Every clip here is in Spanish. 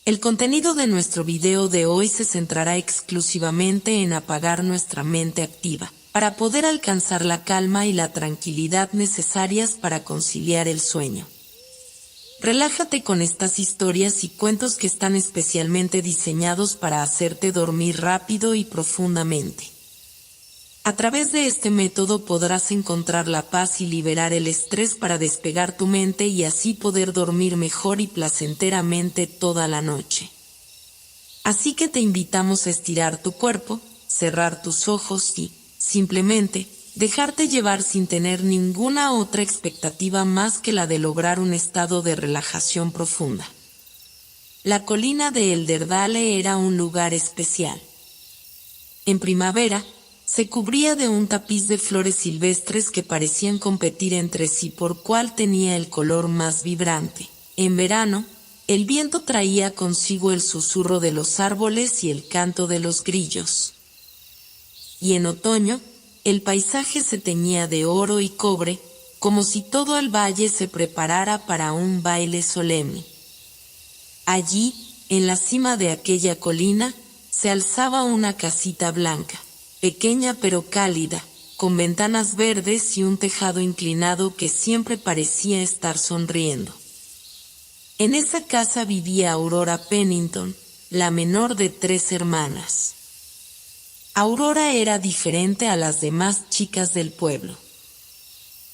El contenido de nuestro video de hoy se centrará exclusivamente en apagar nuestra mente activa, para poder alcanzar la calma y la tranquilidad necesarias para conciliar el sueño. Relájate con estas historias y cuentos que están especialmente diseñados para hacerte dormir rápido y profundamente. A través de este método podrás encontrar la paz y liberar el estrés para despegar tu mente y así poder dormir mejor y placenteramente toda la noche. Así que te invitamos a estirar tu cuerpo, cerrar tus ojos y, simplemente, dejarte llevar sin tener ninguna otra expectativa más que la de lograr un estado de relajación profunda. La colina de Elderdale era un lugar especial. En primavera, se cubría de un tapiz de flores silvestres que parecían competir entre sí por cuál tenía el color más vibrante. En verano, el viento traía consigo el susurro de los árboles y el canto de los grillos. Y en otoño, el paisaje se teñía de oro y cobre, como si todo el valle se preparara para un baile solemne. Allí, en la cima de aquella colina, se alzaba una casita blanca, pequeña pero cálida, con ventanas verdes y un tejado inclinado que siempre parecía estar sonriendo. En esa casa vivía Aurora Pennington, la menor de 3 hermanas. Aurora era diferente a las demás chicas del pueblo.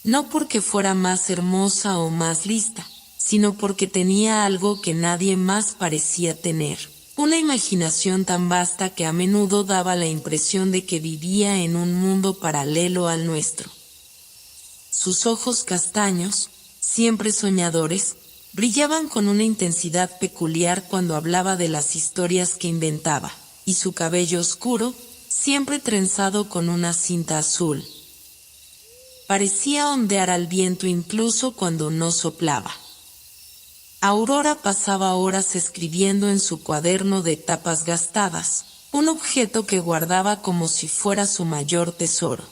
No porque fuera más hermosa o más lista, sino porque tenía algo que nadie más parecía tener. Una imaginación tan vasta que a menudo daba la impresión de que vivía en un mundo paralelo al nuestro. Sus ojos castaños, siempre soñadores, brillaban con una intensidad peculiar cuando hablaba de las historias que inventaba, y su cabello oscuro, siempre trenzado con una cinta azul, parecía ondear al viento incluso cuando no soplaba. Aurora pasaba horas escribiendo en su cuaderno de tapas gastadas, un objeto que guardaba como si fuera su mayor tesoro.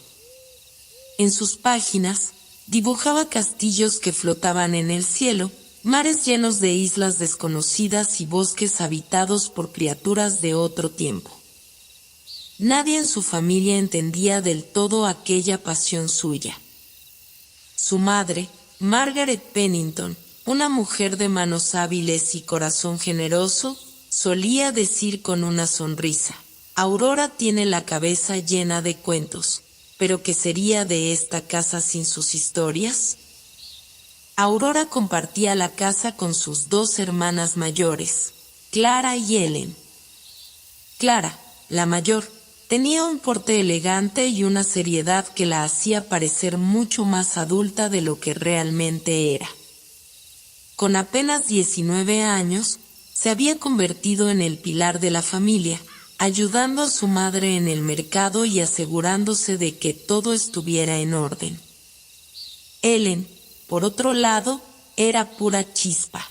En sus páginas, dibujaba castillos que flotaban en el cielo, mares llenos de islas desconocidas y bosques habitados por criaturas de otro tiempo. Nadie en su familia entendía del todo aquella pasión suya. Su madre, Margaret Pennington, una mujer de manos hábiles y corazón generoso, solía decir con una sonrisa: Aurora tiene la cabeza llena de cuentos, pero ¿qué sería de esta casa sin sus historias? Aurora compartía la casa con sus 2 hermanas mayores, Clara y Ellen. Clara, la mayor, tenía un porte elegante y una seriedad que la hacía parecer mucho más adulta de lo que realmente era. Con apenas 19 años, se había convertido en el pilar de la familia, ayudando a su madre en el mercado y asegurándose de que todo estuviera en orden. Ellen, por otro lado, era pura chispa.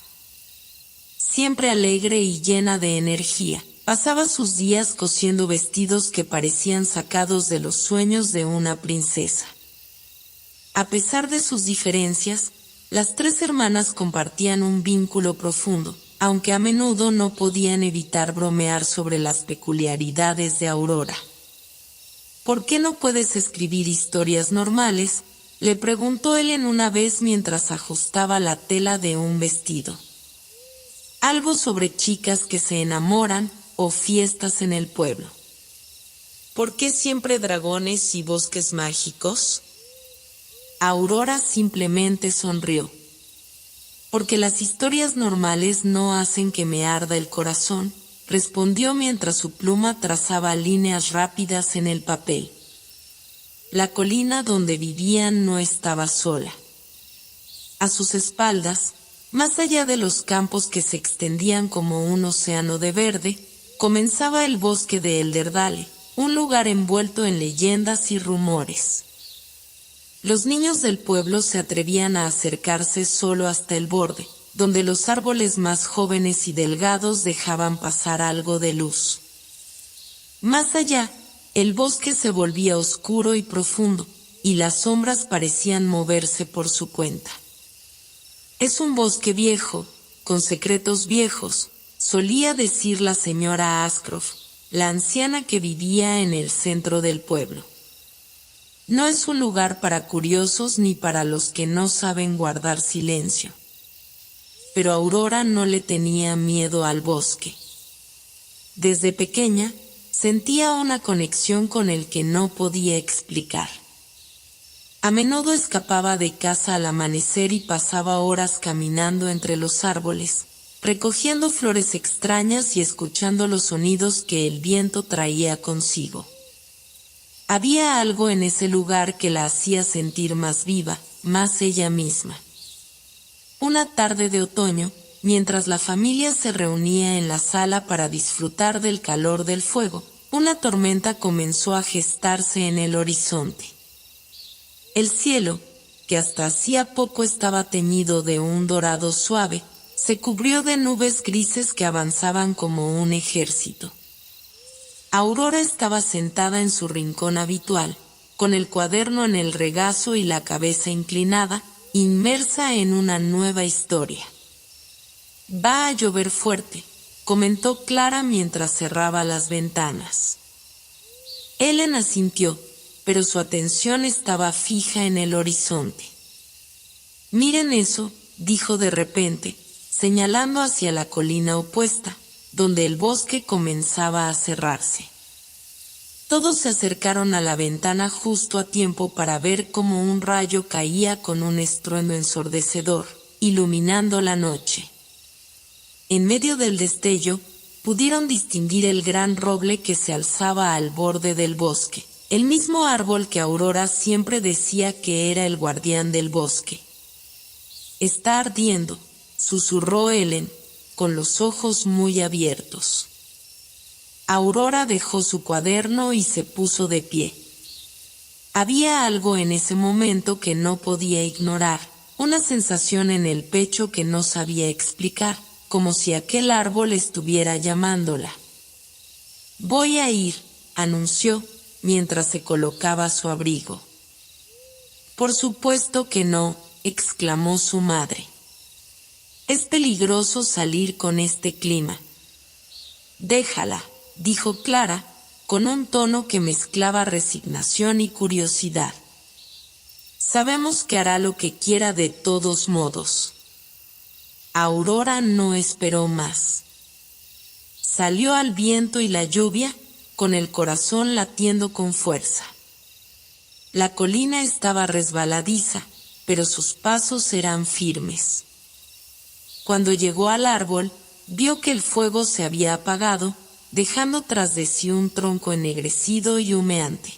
Siempre alegre y llena de energía, pasaba sus días cosiendo vestidos que parecían sacados de los sueños de una princesa. A pesar de sus diferencias, las 3 hermanas compartían un vínculo profundo, aunque a menudo no podían evitar bromear sobre las peculiaridades de Aurora. ¿Por qué no puedes escribir historias normales?, le preguntó Ellen una vez mientras ajustaba la tela de un vestido. Algo sobre chicas que se enamoran o fiestas en el pueblo. ¿Por qué siempre dragones y bosques mágicos? Aurora simplemente sonrió. Porque las historias normales no hacen que me arda el corazón, respondió mientras su pluma trazaba líneas rápidas en el papel. La colina donde vivían no estaba sola. A sus espaldas, más allá de los campos que se extendían como un océano de verde, comenzaba el bosque de Elderdale, un lugar envuelto en leyendas y rumores. Los niños del pueblo se atrevían a acercarse solo hasta el borde, donde los árboles más jóvenes y delgados dejaban pasar algo de luz. Más allá, el bosque se volvía oscuro y profundo, y las sombras parecían moverse por su cuenta. Es un bosque viejo, con secretos viejos, solía decir la señora Ascroft, la anciana que vivía en el centro del pueblo. No es un lugar para curiosos ni para los que no saben guardar silencio. Pero Aurora no le tenía miedo al bosque. Desde pequeña, sentía una conexión con el que no podía explicar. A menudo escapaba de casa al amanecer y pasaba horas caminando entre los árboles, recogiendo flores extrañas y escuchando los sonidos que el viento traía consigo. Había algo en ese lugar que la hacía sentir más viva, más ella misma. Una tarde de otoño, mientras la familia se reunía en la sala para disfrutar del calor del fuego, una tormenta comenzó a gestarse en el horizonte. El cielo, que hasta hacía poco estaba teñido de un dorado suave, se cubrió de nubes grises que avanzaban como un ejército. Aurora estaba sentada en su rincón habitual, con el cuaderno en el regazo y la cabeza inclinada, inmersa en una nueva historia. «Va a llover fuerte», comentó Clara mientras cerraba las ventanas. Ellen asintió, pero su atención estaba fija en el horizonte. «Miren eso», dijo de repente, señalando hacia la colina opuesta, donde el bosque comenzaba a cerrarse. Todos se acercaron a la ventana justo a tiempo para ver cómo un rayo caía con un estruendo ensordecedor, iluminando la noche. En medio del destello, pudieron distinguir el gran roble que se alzaba al borde del bosque, el mismo árbol que Aurora siempre decía que era el guardián del bosque. «Está ardiendo», susurró Ellen, con los ojos muy abiertos. Aurora dejó su cuaderno y se puso de pie. Había algo en ese momento que no podía ignorar, una sensación en el pecho que no sabía explicar, como si aquel árbol estuviera llamándola. «Voy a ir», anunció, mientras se colocaba su abrigo. «Por supuesto que no», exclamó su madre. «Es peligroso salir con este clima». «Déjala», dijo Clara, con un tono que mezclaba resignación y curiosidad. «Sabemos que hará lo que quiera de todos modos». Aurora no esperó más. Salió al viento y la lluvia, con el corazón latiendo con fuerza. La colina estaba resbaladiza, pero sus pasos eran firmes. Cuando llegó al árbol, vio que el fuego se había apagado, dejando tras de sí un tronco ennegrecido y humeante.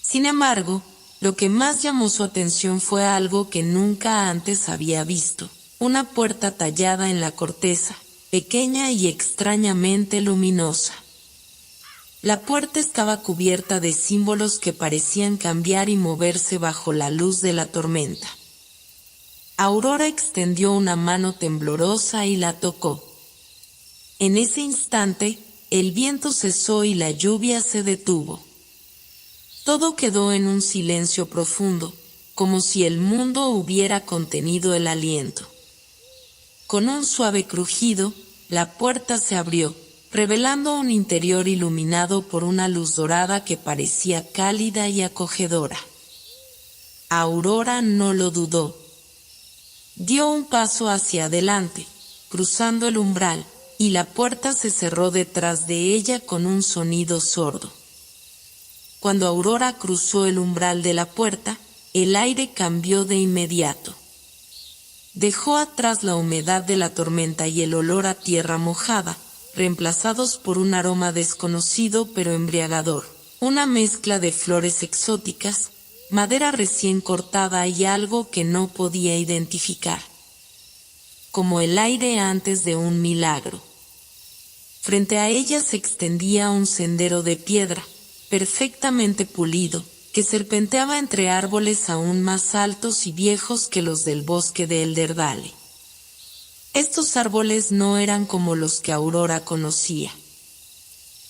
Sin embargo, lo que más llamó su atención fue algo que nunca antes había visto, una puerta tallada en la corteza, pequeña y extrañamente luminosa. La puerta estaba cubierta de símbolos que parecían cambiar y moverse bajo la luz de la tormenta. Aurora extendió una mano temblorosa y la tocó. En ese instante, el viento cesó y la lluvia se detuvo. Todo quedó en un silencio profundo, como si el mundo hubiera contenido el aliento. Con un suave crujido, la puerta se abrió, revelando un interior iluminado por una luz dorada que parecía cálida y acogedora. Aurora no lo dudó. Dio un paso hacia adelante, cruzando el umbral, y la puerta se cerró detrás de ella con un sonido sordo. Cuando Aurora cruzó el umbral de la puerta, el aire cambió de inmediato. Dejó atrás la humedad de la tormenta y el olor a tierra mojada, reemplazados por un aroma desconocido pero embriagador, una mezcla de flores exóticas, madera recién cortada y algo que no podía identificar. Como el aire antes de un milagro. Frente a ella se extendía un sendero de piedra, perfectamente pulido, que serpenteaba entre árboles aún más altos y viejos que los del bosque de Elderdale. Estos árboles no eran como los que Aurora conocía.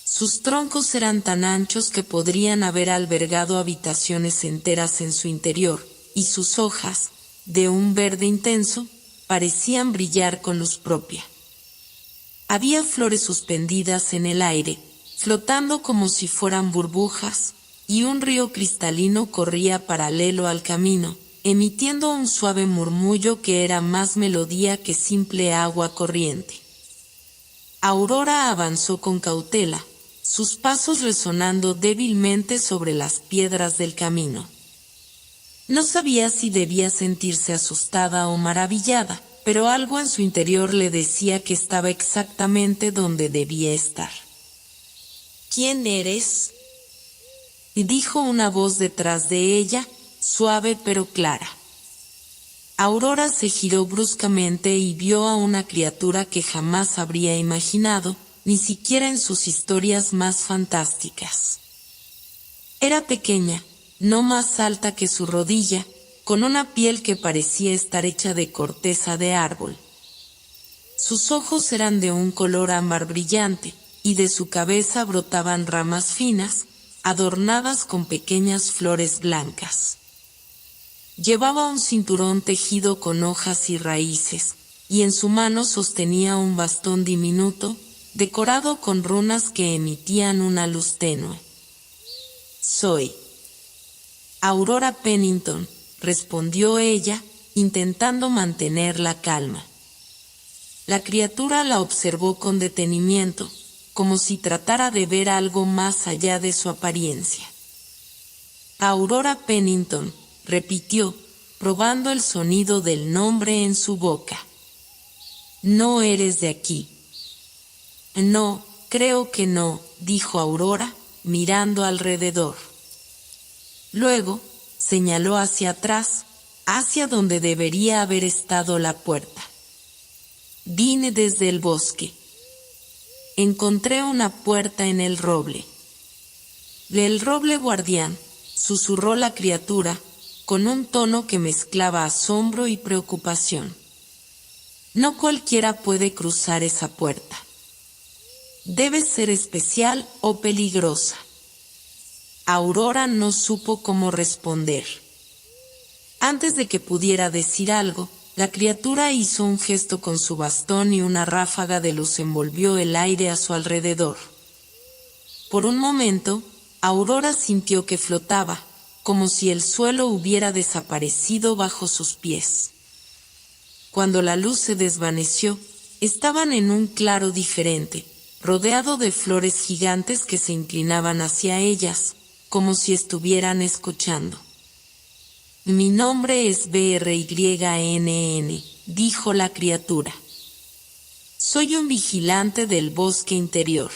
Sus troncos eran tan anchos que podrían haber albergado habitaciones enteras en su interior, y sus hojas, de un verde intenso, parecían brillar con luz propia. Había flores suspendidas en el aire, flotando como si fueran burbujas, y un río cristalino corría paralelo al camino, emitiendo un suave murmullo que era más melodía que simple agua corriente. Aurora avanzó con cautela, sus pasos resonando débilmente sobre las piedras del camino. No sabía si debía sentirse asustada o maravillada, pero algo en su interior le decía que estaba exactamente donde debía estar. ¿Quién eres?, dijo una voz detrás de ella, suave pero clara. Aurora se giró bruscamente y vio a una criatura que jamás habría imaginado, ni siquiera en sus historias más fantásticas. Era pequeña, no más alta que su rodilla, con una piel que parecía estar hecha de corteza de árbol. Sus ojos eran de un color ámbar brillante, y de su cabeza brotaban ramas finas, adornadas con pequeñas flores blancas. Llevaba un cinturón tejido con hojas y raíces, y en su mano sostenía un bastón diminuto, decorado con runas que emitían una luz tenue. «Soy Aurora Pennington», respondió ella, intentando mantener la calma. La criatura la observó con detenimiento, como si tratara de ver algo más allá de su apariencia. «Aurora Pennington», repitió, probando el sonido del nombre en su boca. «No eres de aquí». «No, creo que no», dijo Aurora, mirando alrededor. Luego, señaló hacia atrás, hacia donde debería haber estado la puerta. «Vine desde el bosque. Encontré una puerta en el roble». «Del roble guardián», susurró la criatura, con un tono que mezclaba asombro y preocupación. «No cualquiera puede cruzar esa puerta. Debe ser especial o peligrosa». Aurora no supo cómo responder. Antes de que pudiera decir algo, la criatura hizo un gesto con su bastón y una ráfaga de luz envolvió el aire a su alrededor. Por un momento, Aurora sintió que flotaba, como si el suelo hubiera desaparecido bajo sus pies. Cuando la luz se desvaneció, estaban en un claro diferente, rodeado de flores gigantes que se inclinaban hacia ellas, como si estuvieran escuchando. «Mi nombre es BRYNN», dijo la criatura. «Soy un vigilante del bosque interior.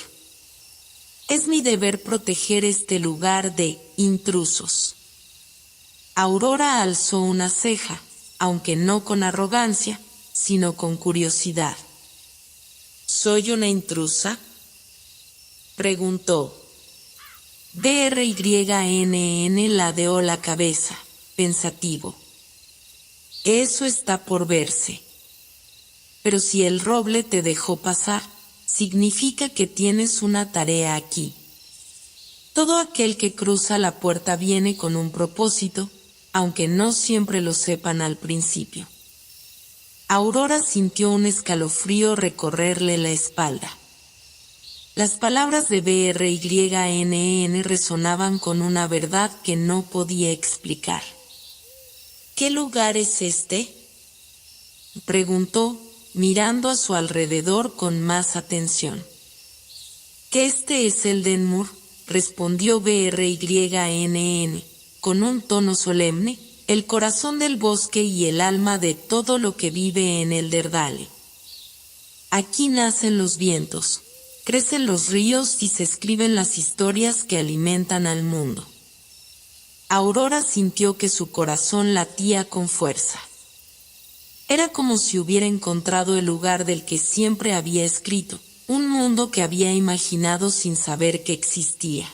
Es mi deber proteger este lugar de intrusos». Aurora alzó una ceja, aunque no con arrogancia, sino con curiosidad. «¿Soy una intrusa?», preguntó. BRYNN ladeó la cabeza, pensativo. «Eso está por verse. Pero si el roble te dejó pasar, significa que tienes una tarea aquí. Todo aquel que cruza la puerta viene con un propósito, aunque no siempre lo sepan al principio». Aurora sintió un escalofrío recorrerle la espalda. Las palabras de BRYNN resonaban con una verdad que no podía explicar. «¿Qué lugar es este?», preguntó, mirando a su alrededor con más atención. «Que este es el Denmur», respondió BRYNN, con un tono solemne, «el corazón del bosque y el alma de todo lo que vive en el Derdale. Aquí nacen los vientos, crecen los ríos y se escriben las historias que alimentan al mundo». Aurora sintió que su corazón latía con fuerza. Era como si hubiera encontrado el lugar del que siempre había escrito, un mundo que había imaginado sin saber que existía.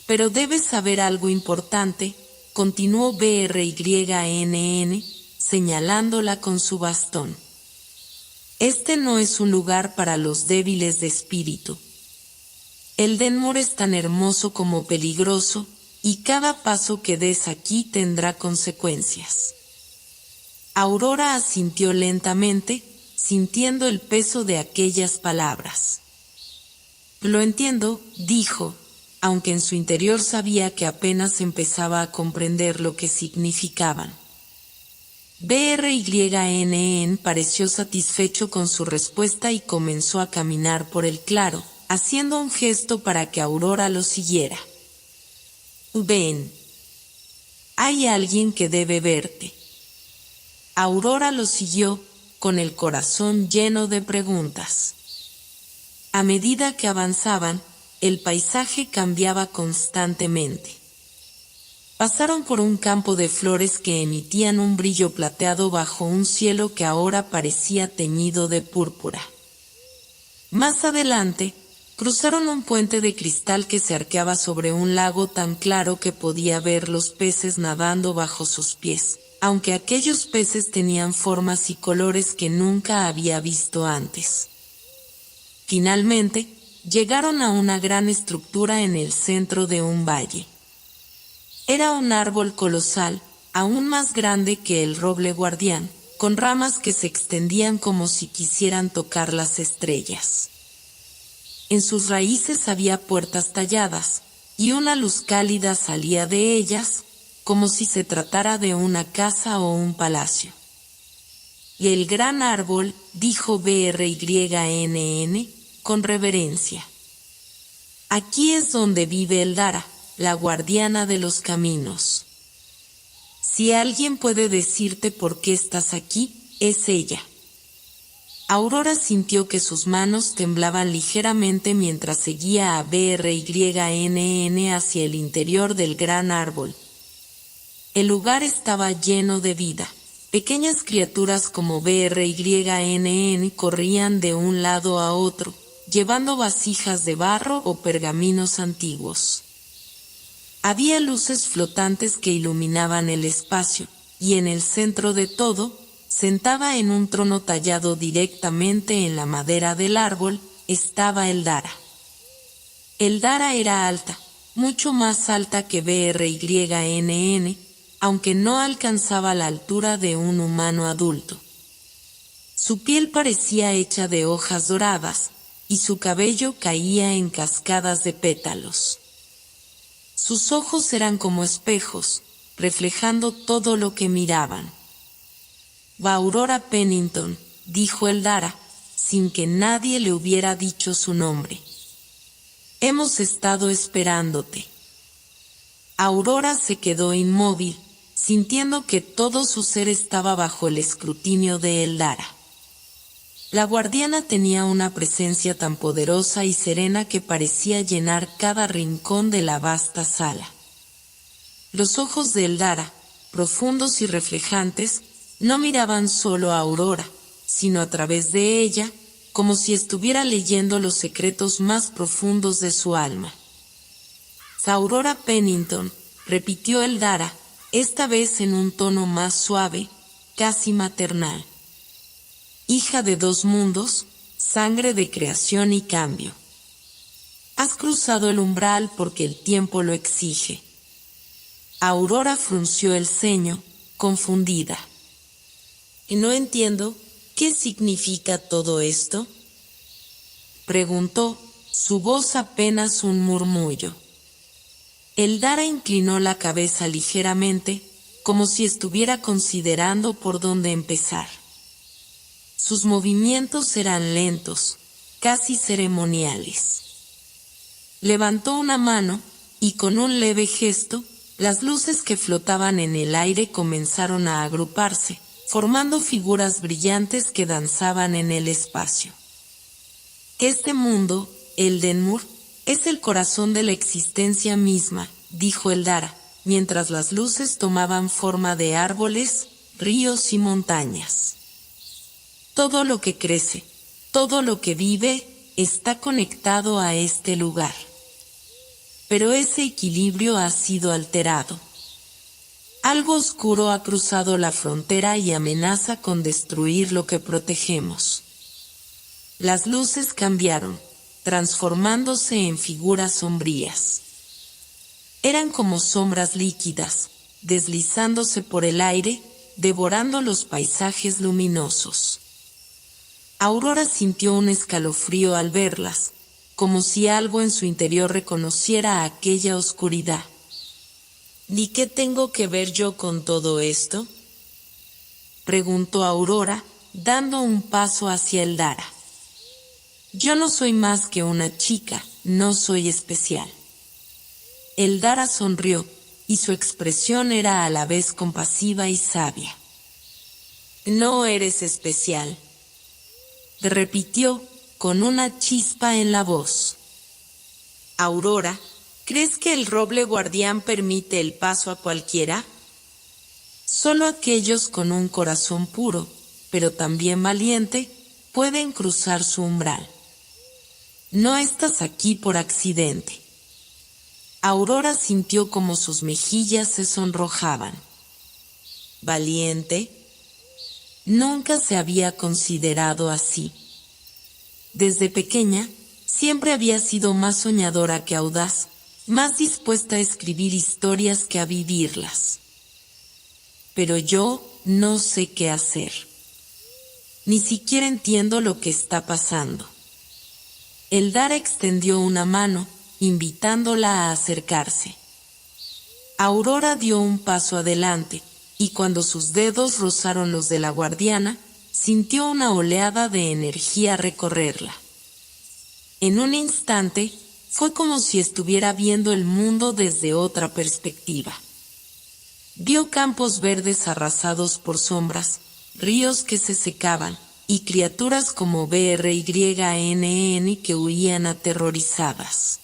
«Pero debes saber algo importante», continuó BRYNN, señalándola con su bastón. «Este no es un lugar para los débiles de espíritu. El Denmur es tan hermoso como peligroso, y cada paso que des aquí tendrá consecuencias». Aurora asintió lentamente, sintiendo el peso de aquellas palabras. Lo entiendo, dijo, aunque en su interior sabía que apenas empezaba a comprender lo que significaban. Brynn pareció satisfecho con su respuesta y comenzó a caminar por el claro, haciendo un gesto para que Aurora lo siguiera. Ven. Hay alguien que debe verte. Aurora lo siguió, con el corazón lleno de preguntas. A medida que avanzaban, el paisaje cambiaba constantemente. Pasaron por un campo de flores que emitían un brillo plateado bajo un cielo que ahora parecía teñido de púrpura. Más adelante, cruzaron un puente de cristal que se arqueaba sobre un lago tan claro que podía ver los peces nadando bajo sus pies, aunque aquellos peces tenían formas y colores que nunca había visto antes. Finalmente, llegaron a una gran estructura en el centro de un valle. Era un árbol colosal, aún más grande que el roble guardián, con ramas que se extendían como si quisieran tocar las estrellas. En sus raíces había puertas talladas, y una luz cálida salía de ellas, como si se tratara de una casa o un palacio. Y el gran árbol, dijo Brynn, con reverencia. Aquí es donde vive Eldara, la guardiana de los caminos. Si alguien puede decirte por qué estás aquí, es ella. Aurora sintió que sus manos temblaban ligeramente mientras seguía a Brynn hacia el interior del gran árbol. El lugar estaba lleno de vida. Pequeñas criaturas como Brynn corrían de un lado a otro, llevando vasijas de barro o pergaminos antiguos. Había luces flotantes que iluminaban el espacio, y en el centro de todo, sentada en un trono tallado directamente en la madera del árbol, estaba Eldara. Eldara era alta, mucho más alta que Brynn, aunque no alcanzaba la altura de un humano adulto. Su piel parecía hecha de hojas doradas, y su cabello caía en cascadas de pétalos. Sus ojos eran como espejos, reflejando todo lo que miraban. Aurora Pennington, dijo Eldara, sin que nadie le hubiera dicho su nombre. Hemos estado esperándote. Aurora se quedó inmóvil, sintiendo que todo su ser estaba bajo el escrutinio de Eldara. La guardiana tenía una presencia tan poderosa y serena que parecía llenar cada rincón de la vasta sala. Los ojos de Eldara, profundos y reflejantes, no miraban solo a Aurora, sino a través de ella, como si estuviera leyendo los secretos más profundos de su alma. Aurora Pennington, repitió Eldara, esta vez en un tono más suave, casi maternal. Hija de dos mundos, sangre de creación y cambio. Has cruzado el umbral porque el tiempo lo exige. Aurora frunció el ceño, confundida. ¿Y no entiendo qué significa todo esto?, preguntó, su voz apenas un murmullo. Eldara inclinó la cabeza ligeramente, como si estuviera considerando por dónde empezar. Sus movimientos eran lentos, casi ceremoniales. Levantó una mano, y con un leve gesto, las luces que flotaban en el aire comenzaron a agruparse, formando figuras brillantes que danzaban en el espacio. Este mundo, Eldenmur, es el corazón de la existencia misma, dijo Eldara, mientras las luces tomaban forma de árboles, ríos y montañas. Todo lo que crece, todo lo que vive, está conectado a este lugar. Pero ese equilibrio ha sido alterado. Algo oscuro ha cruzado la frontera y amenaza con destruir lo que protegemos. Las luces cambiaron, transformándose en figuras sombrías. Eran como sombras líquidas, deslizándose por el aire, devorando los paisajes luminosos. Aurora sintió un escalofrío al verlas, como si algo en su interior reconociera aquella oscuridad. ¿Y qué tengo que ver yo con todo esto?, preguntó Aurora, dando un paso hacia Eldara. Yo no soy más que una chica, no soy especial. Eldara sonrió, y su expresión era a la vez compasiva y sabia. No eres especial, repitió, con una chispa en la voz. Aurora, ¿crees que el roble guardián permite el paso a cualquiera? Solo aquellos con un corazón puro, pero también valiente, pueden cruzar su umbral. No estás aquí por accidente. Aurora sintió como sus mejillas se sonrojaban. ¿Valiente? Nunca se había considerado así. Desde pequeña, siempre había sido más soñadora que audaz, más dispuesta a escribir historias que a vivirlas. Pero yo no sé qué hacer. Ni siquiera entiendo lo que está pasando. Eldara extendió una mano, invitándola a acercarse. Aurora dio un paso adelante, y cuando sus dedos rozaron los de la guardiana, sintió una oleada de energía recorrerla. En un instante, fue como si estuviera viendo el mundo desde otra perspectiva. Vio campos verdes arrasados por sombras, ríos que se secaban, y criaturas como BRYNN que huían aterrorizadas.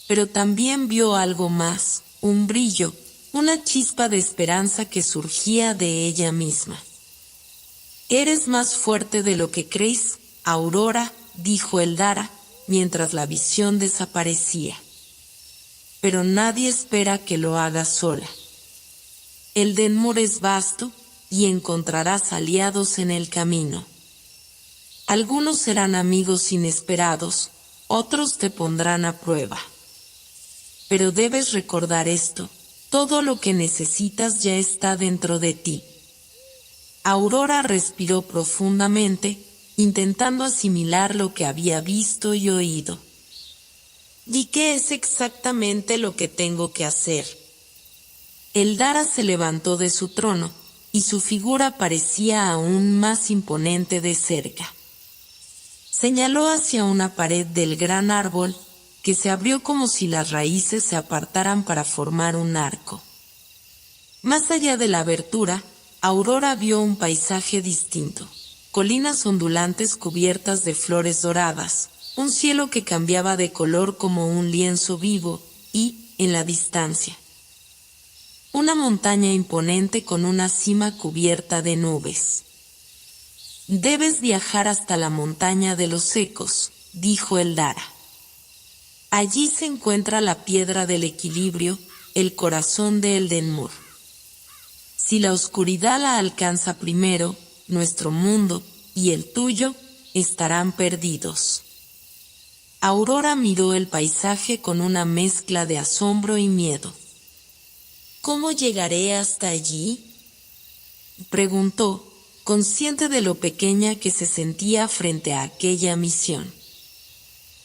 Pero también vio algo más, un brillo, una chispa de esperanza que surgía de ella misma. «Eres más fuerte de lo que crees, Aurora», dijo Eldara, mientras la visión desaparecía. «Pero nadie espera que lo hagas sola. El Denmor es vasto, y encontrarás aliados en el camino. Algunos serán amigos inesperados, otros te pondrán a prueba. Pero debes recordar esto, todo lo que necesitas ya está dentro de ti». Aurora respiró profundamente, intentando asimilar lo que había visto y oído. «¿Y qué es exactamente lo que tengo que hacer?». Eldara se levantó de su trono, y su figura parecía aún más imponente de cerca. Señaló hacia una pared del gran árbol, que se abrió como si las raíces se apartaran para formar un arco. Más allá de la abertura, Aurora vio un paisaje distinto: colinas ondulantes cubiertas de flores doradas, un cielo que cambiaba de color como un lienzo vivo, y, en la distancia, una montaña imponente con una cima cubierta de nubes. «Debes viajar hasta la montaña de los ecos», dijo Eldara. «Allí se encuentra la piedra del equilibrio, el corazón de Eldenmur. Si la oscuridad la alcanza primero, nuestro mundo y el tuyo estarán perdidos». Aurora miró el paisaje con una mezcla de asombro y miedo. «¿Cómo llegaré hasta allí?», preguntó, consciente de lo pequeña que se sentía frente a aquella misión.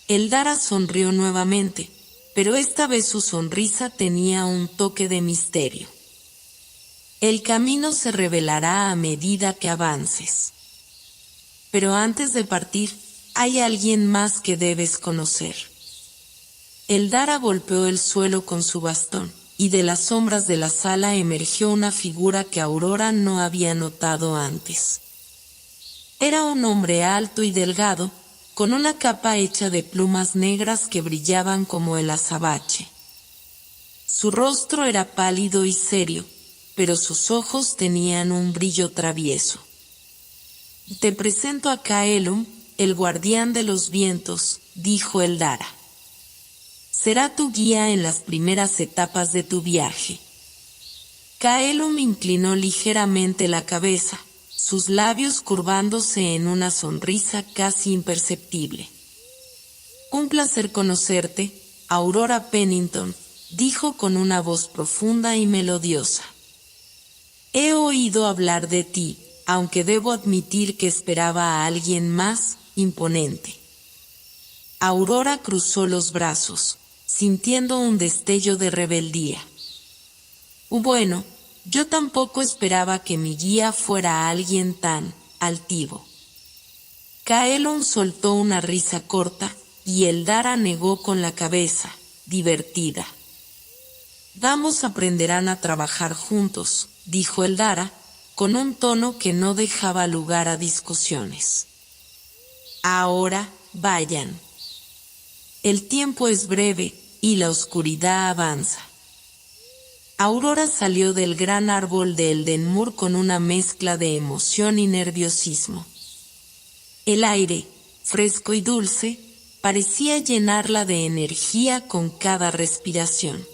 Eldara sonrió nuevamente, pero esta vez su sonrisa tenía un toque de misterio. «El camino se revelará a medida que avances. Pero antes de partir, hay alguien más que debes conocer». Eldara golpeó el suelo con su bastón, y de las sombras de la sala emergió una figura que Aurora no había notado antes. Era un hombre alto y delgado, con una capa hecha de plumas negras que brillaban como el azabache. Su rostro era pálido y serio, pero sus ojos tenían un brillo travieso. «Te presento a Caelum, el guardián de los vientos», dijo Eldara. «Será tu guía en las primeras etapas de tu viaje». Caelum inclinó ligeramente la cabeza, sus labios curvándose en una sonrisa casi imperceptible. «Un placer conocerte, Aurora Pennington», dijo con una voz profunda y melodiosa. «He oído hablar de ti, aunque debo admitir que esperaba a alguien más imponente. Aurora cruzó los brazos, sintiendo un destello de rebeldía. Bueno, yo tampoco esperaba que mi guía fuera alguien tan altivo. Kaelon soltó una risa corta, y Eldara negó con la cabeza, divertida. Vamos, aprenderán a trabajar juntos, dijo Eldara, con un tono que no dejaba lugar a discusiones. Ahora, vayan. El tiempo es breve, y la oscuridad avanza. Aurora salió del gran árbol de Eldenmoor con una mezcla de emoción y nerviosismo. El aire, fresco y dulce, parecía llenarla de energía con cada respiración.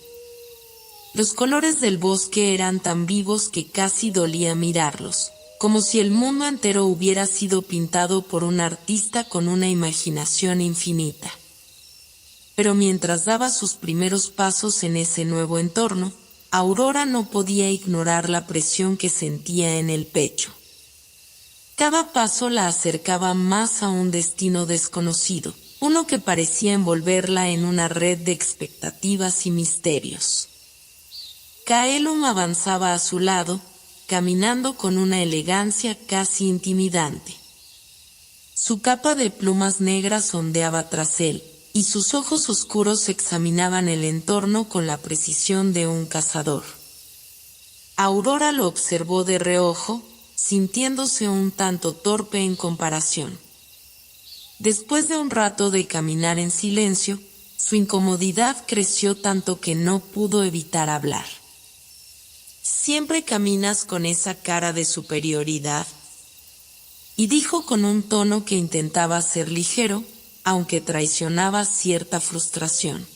Los colores del bosque eran tan vivos que casi dolía mirarlos, como si el mundo entero hubiera sido pintado por un artista con una imaginación infinita. Pero mientras daba sus primeros pasos en ese nuevo entorno, Aurora no podía ignorar la presión que sentía en el pecho. Cada paso la acercaba más a un destino desconocido, uno que parecía envolverla en una red de expectativas y misterios. Kaelon avanzaba a su lado, caminando con una elegancia casi intimidante. Su capa de plumas negras ondeaba tras él, y sus ojos oscuros examinaban el entorno con la precisión de un cazador. Aurora lo observó de reojo, sintiéndose un tanto torpe en comparación. Después de un rato de caminar en silencio, su incomodidad creció tanto que no pudo evitar hablar. «Siempre caminas con esa cara de superioridad», y dijo con un tono que intentaba ser ligero, aunque traicionaba cierta frustración.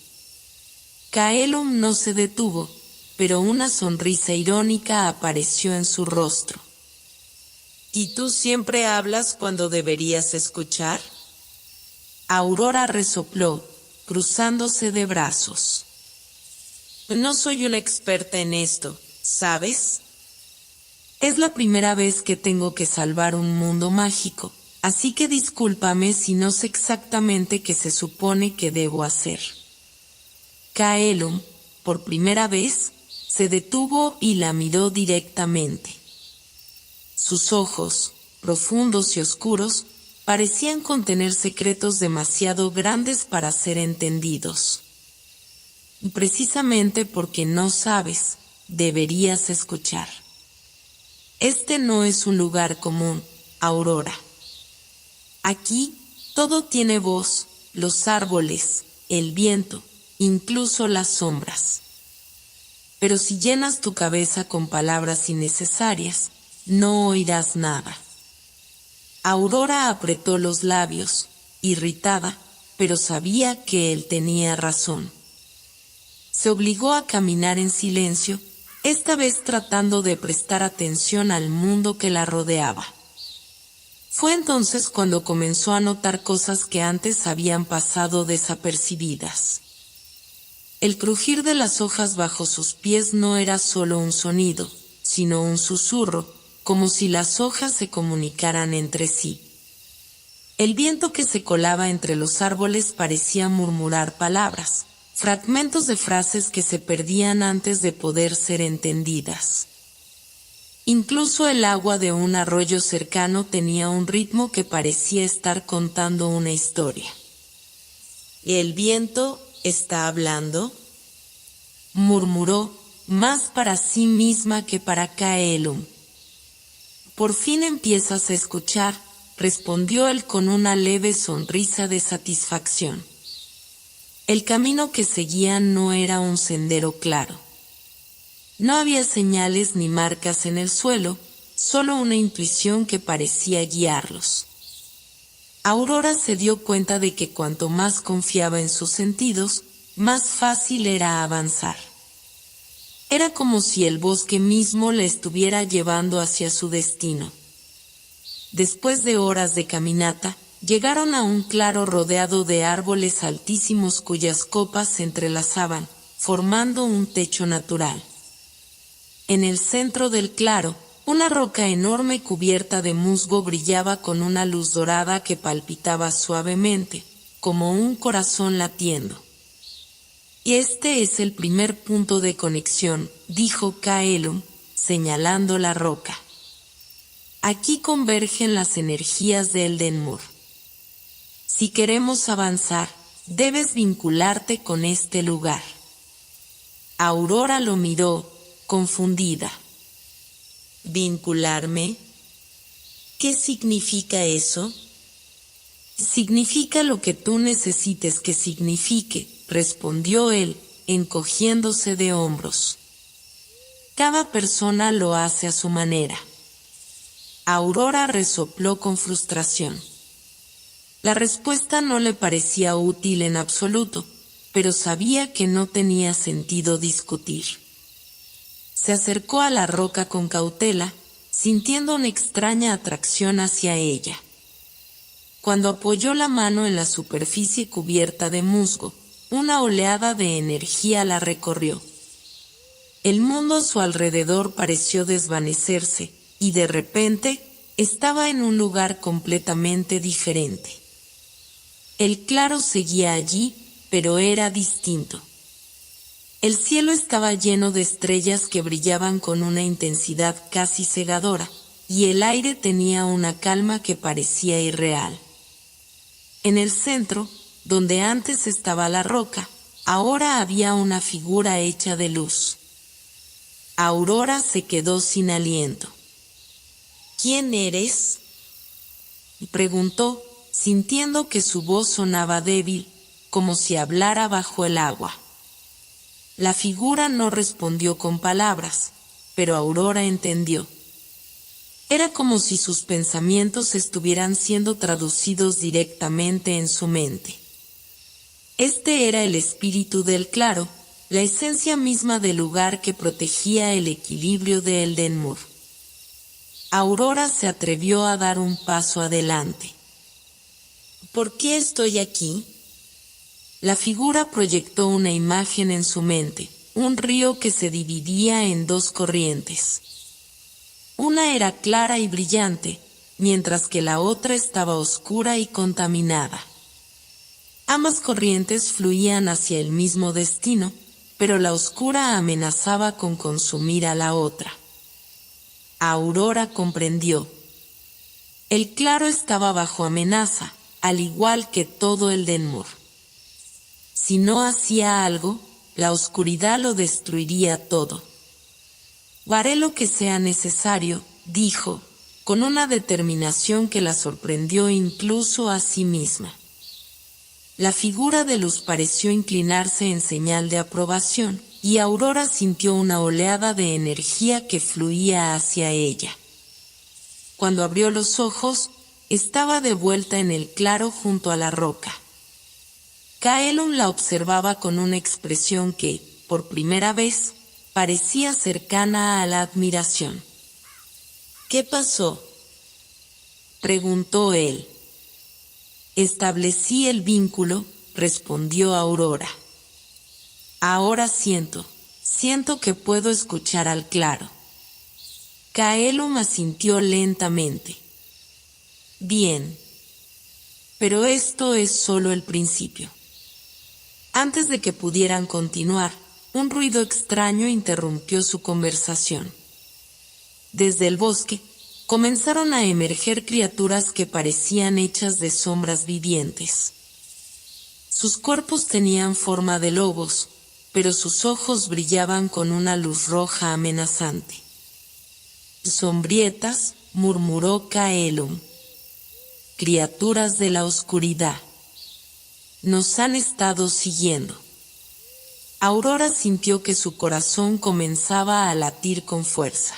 Kaelon no se detuvo, pero una sonrisa irónica apareció en su rostro. «¿Y tú siempre hablas cuando deberías escuchar?». Aurora resopló, cruzándose de brazos. «No soy una experta en esto, ¿sabes? Es la primera vez que tengo que salvar un mundo mágico, así que discúlpame si no sé exactamente qué se supone que debo hacer». Kaelon, por primera vez, se detuvo y la miró directamente. Sus ojos, profundos y oscuros, parecían contener secretos demasiado grandes para ser entendidos. Y precisamente porque no sabes, deberías escuchar. Este no es un lugar común, Aurora. Aquí todo tiene voz, los árboles, el viento, incluso las sombras. Pero si llenas tu cabeza con palabras innecesarias, no oirás nada. Aurora apretó los labios, irritada, pero sabía que él tenía razón. Se obligó a caminar en silencio, esta vez tratando de prestar atención al mundo que la rodeaba. Fue entonces cuando comenzó a notar cosas que antes habían pasado desapercibidas. El crujir de las hojas bajo sus pies no era solo un sonido, sino un susurro, como si las hojas se comunicaran entre sí. El viento que se colaba entre los árboles parecía murmurar palabras, fragmentos de frases que se perdían antes de poder ser entendidas. Incluso el agua de un arroyo cercano tenía un ritmo que parecía estar contando una historia. «¿El viento está hablando?», murmuró, más para sí misma que para Kaelon. «Por fin empiezas a escuchar», respondió él con una leve sonrisa de satisfacción. El camino que seguían no era un sendero claro. No había señales ni marcas en el suelo, solo una intuición que parecía guiarlos. Aurora se dio cuenta de que cuanto más confiaba en sus sentidos, más fácil era avanzar. Era como si el bosque mismo le estuviera llevando hacia su destino. Después de horas de caminata, llegaron a un claro rodeado de árboles altísimos cuyas copas se entrelazaban, formando un techo natural. En el centro del claro, Una roca enorme cubierta de musgo brillaba con una luz dorada que palpitaba suavemente, como un corazón latiendo. Y este es el primer punto de conexión, dijo Kaelum, señalando la roca. Aquí convergen las energías de Eldenmur. Si queremos avanzar, debes vincularte con este lugar. Aurora lo miró, confundida. ¿Vincularme? ¿Qué significa eso? Significa lo que tú necesites que signifique, respondió él, encogiéndose de hombros. Cada persona lo hace a su manera. Aurora resopló con frustración. La respuesta no le parecía útil en absoluto, pero sabía que no tenía sentido discutir. Se acercó a la roca con cautela, sintiendo una extraña atracción hacia ella. Cuando apoyó la mano en la superficie cubierta de musgo, una oleada de energía la recorrió. El mundo a su alrededor pareció desvanecerse, y de repente, estaba en un lugar completamente diferente. El claro seguía allí, pero era distinto. El cielo estaba lleno de estrellas que brillaban con una intensidad casi cegadora, y el aire tenía una calma que parecía irreal. En el centro, donde antes estaba la roca, ahora había una figura hecha de luz. Aurora se quedó sin aliento. ¿Quién eres?, preguntó, sintiendo que su voz sonaba débil, como si hablara bajo el agua. La figura no respondió con palabras, pero Aurora entendió. Era como si sus pensamientos estuvieran siendo traducidos directamente en su mente. Este era el espíritu del claro, la esencia misma del lugar que protegía el equilibrio de Eldenmur. Aurora se atrevió a dar un paso adelante. ¿Por qué estoy aquí? La figura proyectó una imagen en su mente, un río que se dividía en dos corrientes. Una era clara y brillante, mientras que la otra estaba oscura y contaminada. Ambas corrientes fluían hacia el mismo destino, pero la oscura amenazaba con consumir a la otra. Aurora comprendió. El claro estaba bajo amenaza, al igual que todo Eldenmur. Si no hacía algo, la oscuridad lo destruiría todo. Haré lo que sea necesario, dijo, con una determinación que la sorprendió incluso a sí misma. La figura de luz pareció inclinarse en señal de aprobación, y Aurora sintió una oleada de energía que fluía hacia ella. Cuando abrió los ojos, estaba de vuelta en el claro junto a la roca. Kaelum la observaba con una expresión que, por primera vez, parecía cercana a la admiración. ¿Qué pasó?, preguntó él. Establecí el vínculo, respondió Aurora. Ahora siento que puedo escuchar al claro. Kaelum asintió lentamente. Bien. Pero esto es solo el principio. Antes de que pudieran continuar, un ruido extraño interrumpió su conversación. Desde el bosque, comenzaron a emerger criaturas que parecían hechas de sombras vivientes. Sus cuerpos tenían forma de lobos, pero sus ojos brillaban con una luz roja amenazante. Sombrietas, murmuró Kaelum. Criaturas de la oscuridad. Nos han estado siguiendo. Aurora sintió que su corazón comenzaba a latir con fuerza.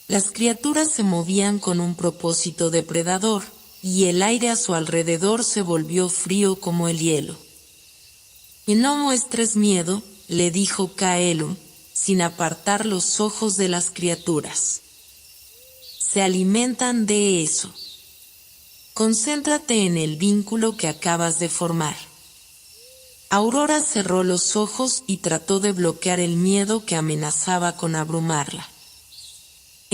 Las criaturas se movían con un propósito depredador, y el aire a su alrededor se volvió frío como el hielo. Y no muestres miedo, le dijo Kaelum, sin apartar los ojos de las criaturas. Se alimentan de eso. Concéntrate en el vínculo que acabas de formar. Aurora cerró los ojos y trató de bloquear el miedo que amenazaba con abrumarla.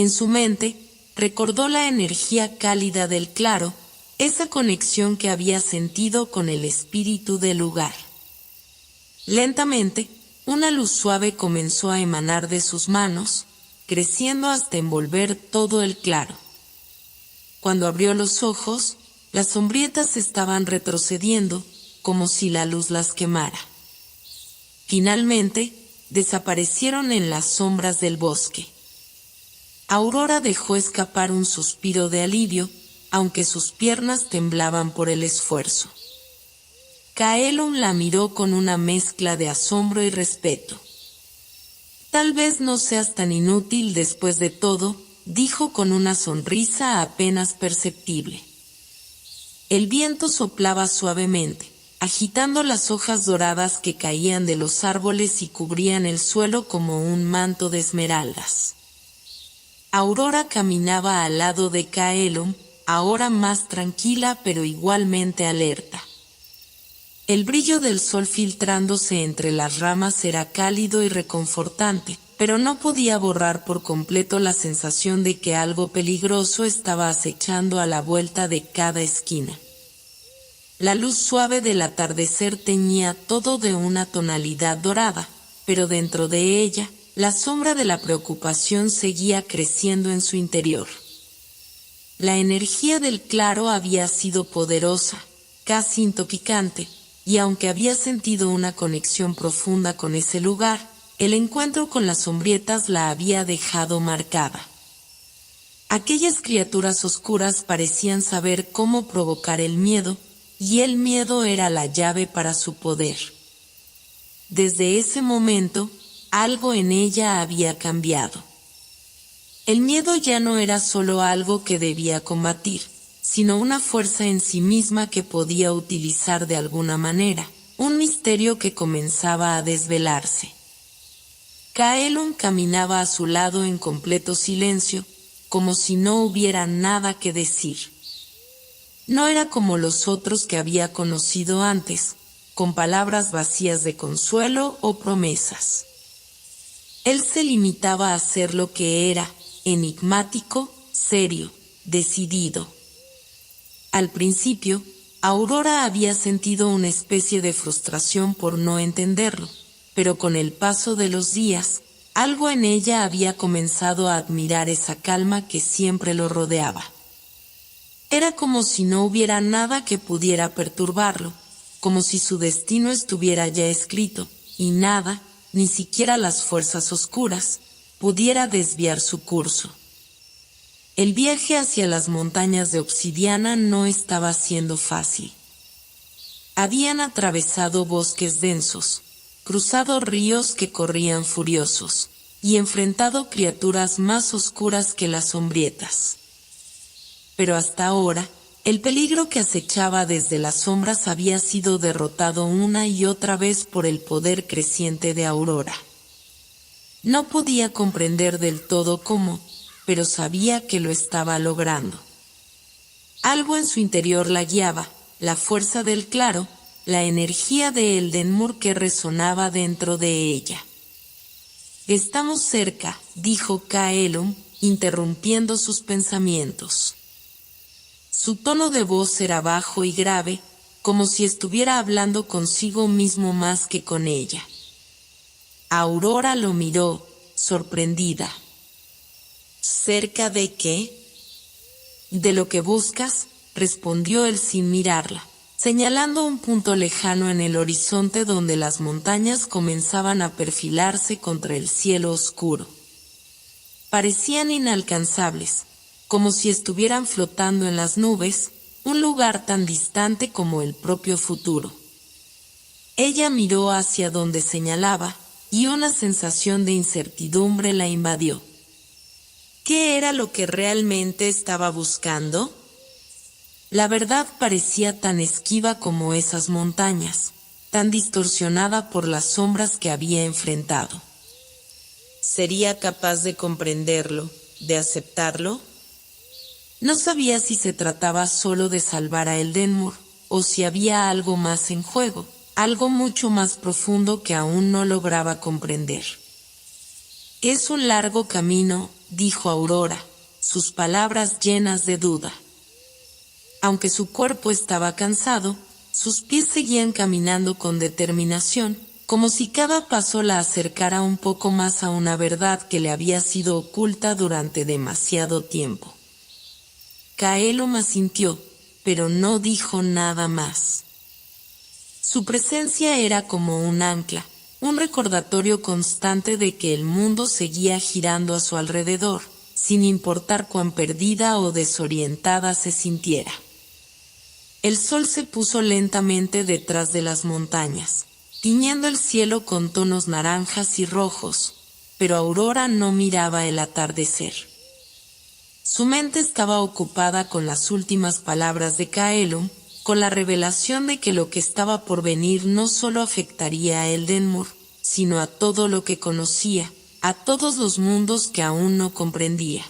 En su mente, recordó la energía cálida del claro, esa conexión que había sentido con el espíritu del lugar. Lentamente, una luz suave comenzó a emanar de sus manos, creciendo hasta envolver todo el claro. Cuando abrió los ojos, las sombrietas estaban retrocediendo, como si la luz las quemara. Finalmente, desaparecieron en las sombras del bosque. Aurora dejó escapar un suspiro de alivio, aunque sus piernas temblaban por el esfuerzo. Kaelum la miró con una mezcla de asombro y respeto. Tal vez no seas tan inútil después de todo, dijo con una sonrisa apenas perceptible. El viento soplaba suavemente, agitando las hojas doradas que caían de los árboles y cubrían el suelo como un manto de esmeraldas. Aurora caminaba al lado de Kaelum, ahora más tranquila pero igualmente alerta. El brillo del sol filtrándose entre las ramas era cálido y reconfortante, pero no podía borrar por completo la sensación de que algo peligroso estaba acechando a la vuelta de cada esquina. La luz suave del atardecer teñía todo de una tonalidad dorada, pero dentro de ella, la sombra de la preocupación seguía creciendo en su interior. La energía del claro había sido poderosa, casi intoxicante, y aunque había sentido una conexión profunda con ese lugar, el encuentro con las sombrietas la había dejado marcada. Aquellas criaturas oscuras parecían saber cómo provocar el miedo, y el miedo era la llave para su poder. Desde ese momento, algo en ella había cambiado. El miedo ya no era solo algo que debía combatir, sino una fuerza en sí misma que podía utilizar de alguna manera, un misterio que comenzaba a desvelarse. Kaelum caminaba a su lado en completo silencio, como si no hubiera nada que decir. No era como los otros que había conocido antes, con palabras vacías de consuelo o promesas. Él se limitaba a ser lo que era, enigmático, serio, decidido. Al principio, Aurora había sentido una especie de frustración por no entenderlo, pero con el paso de los días, algo en ella había comenzado a admirar esa calma que siempre lo rodeaba. Era como si no hubiera nada que pudiera perturbarlo, como si su destino estuviera ya escrito, y nada, ni siquiera las fuerzas oscuras, pudiera desviar su curso. El viaje hacia las montañas de obsidiana no estaba siendo fácil. Habían atravesado bosques densos, cruzado ríos que corrían furiosos, y enfrentado criaturas más oscuras que las sombrietas. Pero hasta ahora, el peligro que acechaba desde las sombras había sido derrotado una y otra vez por el poder creciente de Aurora. No podía comprender del todo cómo, pero sabía que lo estaba logrando. Algo en su interior la guiaba, la fuerza del claro, la energía de Eldenmur que resonaba dentro de ella. «Estamos cerca», dijo Kaelum, interrumpiendo sus pensamientos. Su tono de voz era bajo y grave, como si estuviera hablando consigo mismo más que con ella. Aurora lo miró, sorprendida. «¿Cerca de qué?» «De lo que buscas», respondió él sin mirarla, señalando un punto lejano en el horizonte donde las montañas comenzaban a perfilarse contra el cielo oscuro. Parecían inalcanzables, como si estuvieran flotando en las nubes, un lugar tan distante como el propio futuro. Ella miró hacia donde señalaba, y una sensación de incertidumbre la invadió. ¿Qué era lo que realmente estaba buscando? La verdad parecía tan esquiva como esas montañas, tan distorsionada por las sombras que había enfrentado. ¿Sería capaz de comprenderlo, de aceptarlo? No sabía si se trataba solo de salvar a Eldenmur, o si había algo más en juego, algo mucho más profundo que aún no lograba comprender. «Es un largo camino», dijo Aurora, sus palabras llenas de duda. Aunque su cuerpo estaba cansado, sus pies seguían caminando con determinación, como si cada paso la acercara un poco más a una verdad que le había sido oculta durante demasiado tiempo. Caelum asintió, pero no dijo nada más. Su presencia era como un ancla, un recordatorio constante de que el mundo seguía girando a su alrededor, sin importar cuán perdida o desorientada se sintiera. El sol se puso lentamente detrás de las montañas, tiñendo el cielo con tonos naranjas y rojos, pero Aurora no miraba el atardecer. Su mente estaba ocupada con las últimas palabras de Caelum, con la revelación de que lo que estaba por venir no solo afectaría a Eldenmoor, sino a todo lo que conocía, a todos los mundos que aún no comprendía.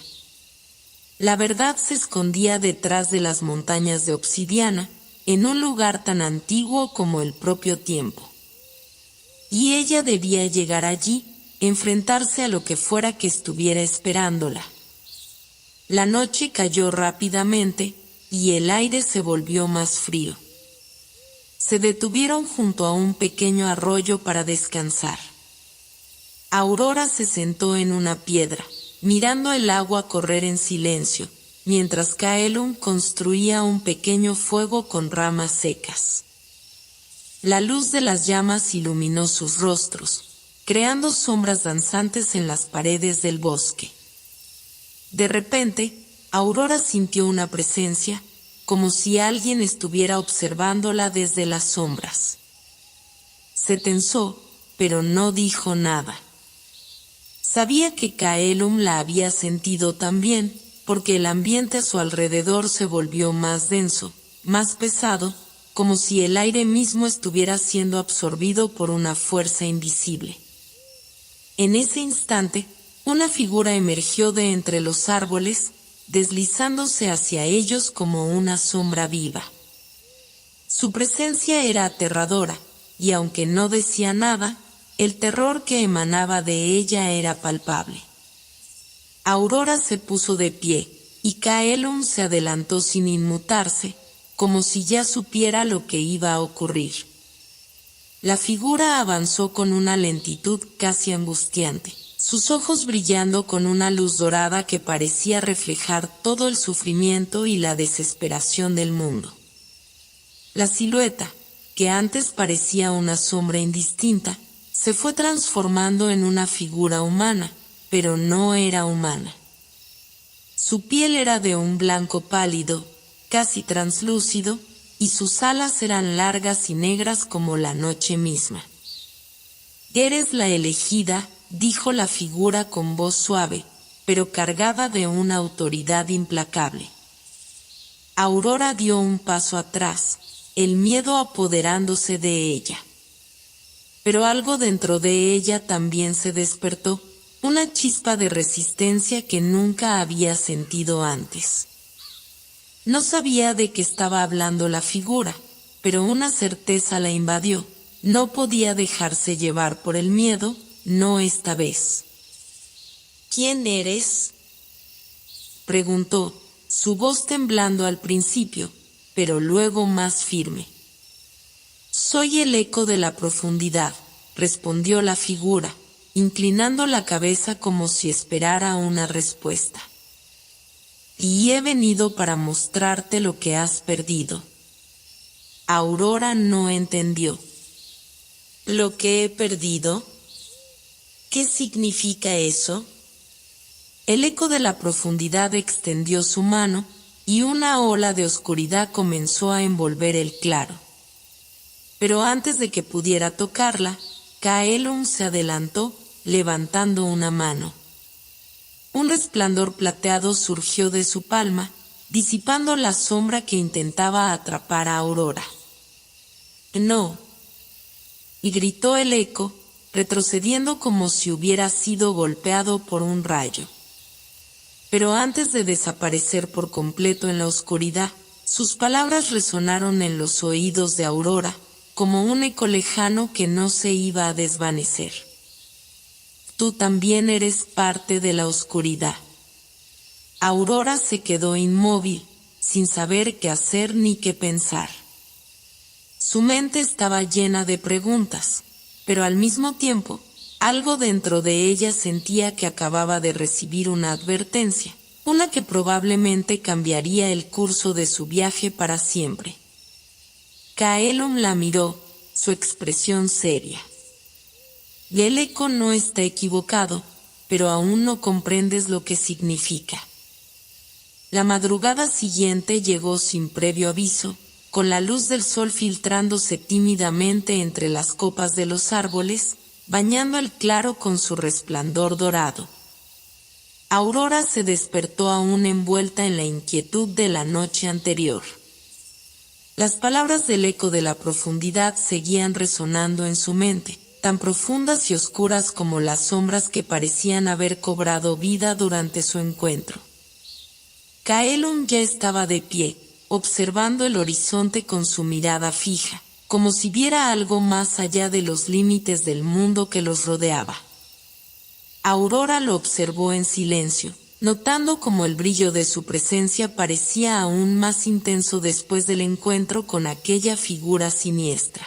La verdad se escondía detrás de las montañas de obsidiana, en un lugar tan antiguo como el propio tiempo. Y ella debía llegar allí, enfrentarse a lo que fuera que estuviera esperándola. La noche cayó rápidamente, y el aire se volvió más frío. Se detuvieron junto a un pequeño arroyo para descansar. Aurora se sentó en una piedra, mirando el agua correr en silencio, mientras Caelum construía un pequeño fuego con ramas secas. La luz de las llamas iluminó sus rostros, creando sombras danzantes en las paredes del bosque. De repente, Aurora sintió una presencia, como si alguien estuviera observándola desde las sombras. Se tensó, pero no dijo nada. Sabía que Caelum la había sentido también, porque el ambiente a su alrededor se volvió más denso, más pesado, como si el aire mismo estuviera siendo absorbido por una fuerza invisible. En ese instante, una figura emergió de entre los árboles, deslizándose hacia ellos como una sombra viva. Su presencia era aterradora, y aunque no decía nada, el terror que emanaba de ella era palpable. Aurora se puso de pie, y Caelum se adelantó sin inmutarse, como si ya supiera lo que iba a ocurrir. La figura avanzó con una lentitud casi angustiante, sus ojos brillando con una luz dorada que parecía reflejar todo el sufrimiento y la desesperación del mundo. La silueta, que antes parecía una sombra indistinta, se fue transformando en una figura humana, pero no era humana. Su piel era de un blanco pálido, casi translúcido, y sus alas eran largas y negras como la noche misma. «Eres la elegida», dijo la figura con voz suave, pero cargada de una autoridad implacable. Aurora dio un paso atrás, el miedo apoderándose de ella. Pero algo dentro de ella también se despertó, una chispa de resistencia que nunca había sentido antes. No sabía de qué estaba hablando la figura, pero una certeza la invadió: no podía dejarse llevar por el miedo, no esta vez. «¿Quién eres?», preguntó, su voz temblando al principio, pero luego más firme. «Soy el eco de la profundidad», respondió la figura, inclinando la cabeza como si esperara una respuesta. «Y he venido para mostrarte lo que has perdido». Aurora no entendió. «¿Lo que he perdido? ¿Qué significa eso?». El eco de la profundidad extendió su mano, y una ola de oscuridad comenzó a envolver el claro. Pero antes de que pudiera tocarla, Caelum se adelantó, levantando una mano. Un resplandor plateado surgió de su palma, disipando la sombra que intentaba atrapar a Aurora. «No», y gritó el eco, retrocediendo como si hubiera sido golpeado por un rayo. Pero antes de desaparecer por completo en la oscuridad, sus palabras resonaron en los oídos de Aurora, como un eco lejano que no se iba a desvanecer. «Tú también eres parte de la oscuridad». Aurora se quedó inmóvil, sin saber qué hacer ni qué pensar. Su mente estaba llena de preguntas, pero al mismo tiempo, algo dentro de ella sentía que acababa de recibir una advertencia, una que probablemente cambiaría el curso de su viaje para siempre. Caelum la miró, su expresión seria. Leleco no está equivocado, pero aún no comprendes lo que significa. La madrugada siguiente llegó sin previo aviso, con la luz del sol filtrándose tímidamente entre las copas de los árboles, bañando el claro con su resplandor dorado. Aurora se despertó aún envuelta en la inquietud de la noche anterior. Las palabras del eco de la profundidad seguían resonando en su mente, tan profundas y oscuras como las sombras que parecían haber cobrado vida durante su encuentro. Caelum ya estaba de pie, observando el horizonte con su mirada fija, como si viera algo más allá de los límites del mundo que los rodeaba. Aurora lo observó en silencio, notando cómo el brillo de su presencia parecía aún más intenso después del encuentro con aquella figura siniestra.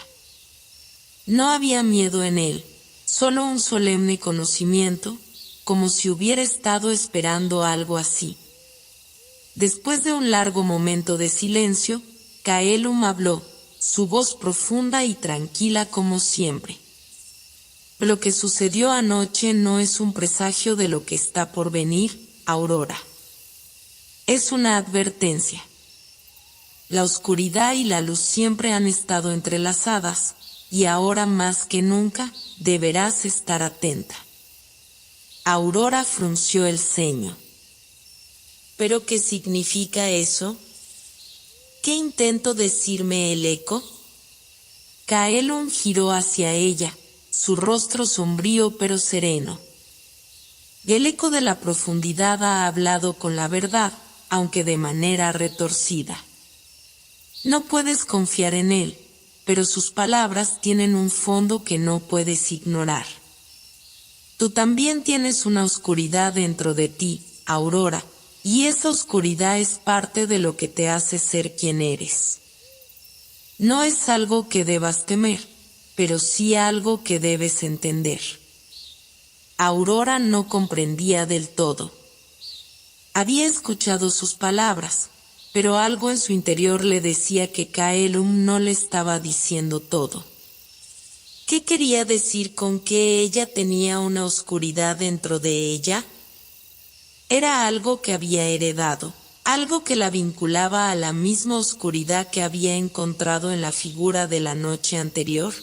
No había miedo en él, solo un solemne conocimiento, como si hubiera estado esperando algo así. Después de un largo momento de silencio, Caelum habló, su voz profunda y tranquila como siempre. Lo que sucedió anoche no es un presagio de lo que está por venir, Aurora. Es una advertencia. La oscuridad y la luz siempre han estado entrelazadas, y ahora más que nunca, deberás estar atenta. Aurora frunció el ceño. ¿Pero qué significa eso? ¿Qué intentó decirme el eco? Caelum giró hacia ella, su rostro sombrío pero sereno. El eco de la profundidad ha hablado con la verdad, aunque de manera retorcida. No puedes confiar en él, pero sus palabras tienen un fondo que no puedes ignorar. Tú también tienes una oscuridad dentro de ti, Aurora, y esa oscuridad es parte de lo que te hace ser quien eres. No es algo que debas temer, pero sí algo que debes entender. Aurora no comprendía del todo. Había escuchado sus palabras, pero algo en su interior le decía que Caelum no le estaba diciendo todo. ¿Qué quería decir con que ella tenía una oscuridad dentro de ella? Era algo que había heredado, algo que la vinculaba a la misma oscuridad que había encontrado en la figura de la noche anterior.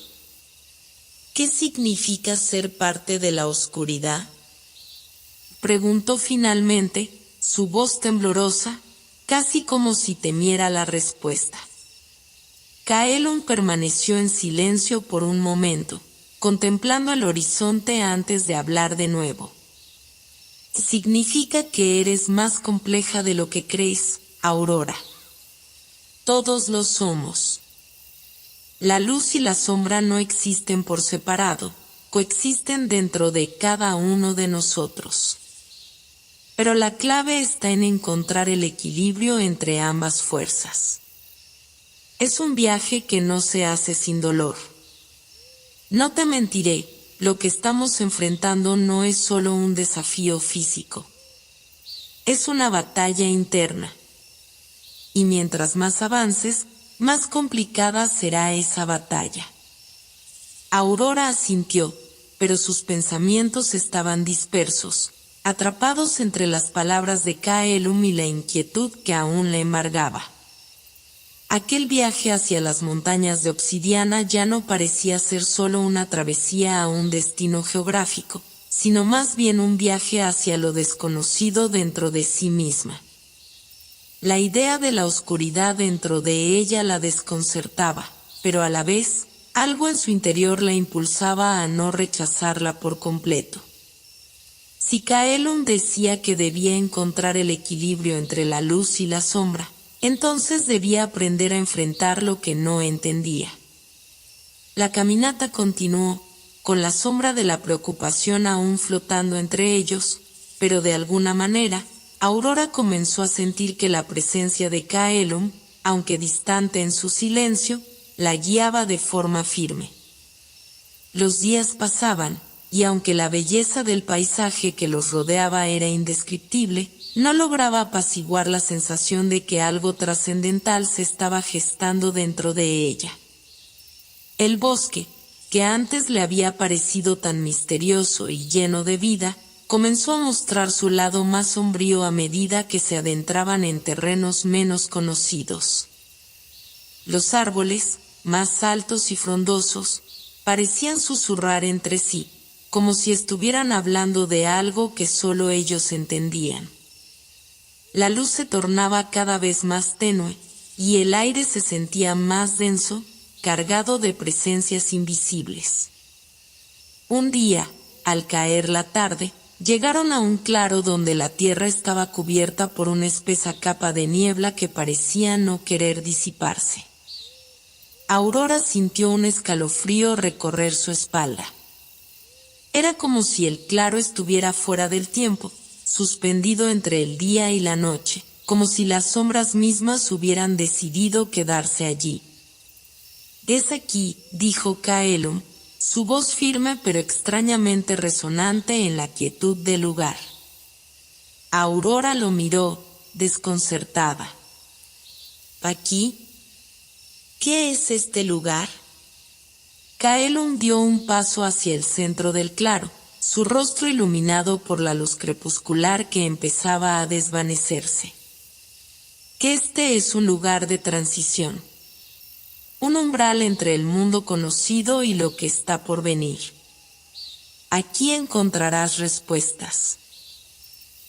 ¿Qué significa ser parte de la oscuridad? Preguntó finalmente, su voz temblorosa, casi como si temiera la respuesta. Caelum permaneció en silencio por un momento, contemplando el horizonte antes de hablar de nuevo. Significa que eres más compleja de lo que crees, Aurora. Todos lo somos. La luz y la sombra no existen por separado, coexisten dentro de cada uno de nosotros. Pero la clave está en encontrar el equilibrio entre ambas fuerzas. Es un viaje que no se hace sin dolor. No te mentiré, lo que estamos enfrentando no es solo un desafío físico. Es una batalla interna. Y mientras más avances, más complicada será esa batalla. Aurora asintió, pero sus pensamientos estaban dispersos, atrapados entre las palabras de Caelum y la inquietud que aún le embargaba. Aquel viaje hacia las montañas de obsidiana ya no parecía ser solo una travesía a un destino geográfico, sino más bien un viaje hacia lo desconocido dentro de sí misma. La idea de la oscuridad dentro de ella la desconcertaba, pero a la vez, algo en su interior la impulsaba a no rechazarla por completo. Si Caelum decía que debía encontrar el equilibrio entre la luz y la sombra, entonces debía aprender a enfrentar lo que no entendía. La caminata continuó, con la sombra de la preocupación aún flotando entre ellos, pero de alguna manera, Aurora comenzó a sentir que la presencia de Kaelum, aunque distante en su silencio, la guiaba de forma firme. Los días pasaban, y aunque la belleza del paisaje que los rodeaba era indescriptible, no lograba apaciguar la sensación de que algo trascendental se estaba gestando dentro de ella. El bosque, que antes le había parecido tan misterioso y lleno de vida, comenzó a mostrar su lado más sombrío a medida que se adentraban en terrenos menos conocidos. Los árboles, más altos y frondosos, parecían susurrar entre sí, como si estuvieran hablando de algo que solo ellos entendían. La luz se tornaba cada vez más tenue, y el aire se sentía más denso, cargado de presencias invisibles. Un día, al caer la tarde, llegaron a un claro donde la tierra estaba cubierta por una espesa capa de niebla que parecía no querer disiparse. Aurora sintió un escalofrío recorrer su espalda. Era como si el claro estuviera fuera del tiempo, suspendido entre el día y la noche, como si las sombras mismas hubieran decidido quedarse allí. «Es aquí», dijo Kaelum, su voz firme pero extrañamente resonante en la quietud del lugar. Aurora lo miró, desconcertada. «¿Aquí? ¿Qué es este lugar?» Kaelum dio un paso hacia el centro del claro, su rostro iluminado por la luz crepuscular que empezaba a desvanecerse. «Que este es un lugar de transición. Un umbral entre el mundo conocido y lo que está por venir. Aquí encontrarás respuestas.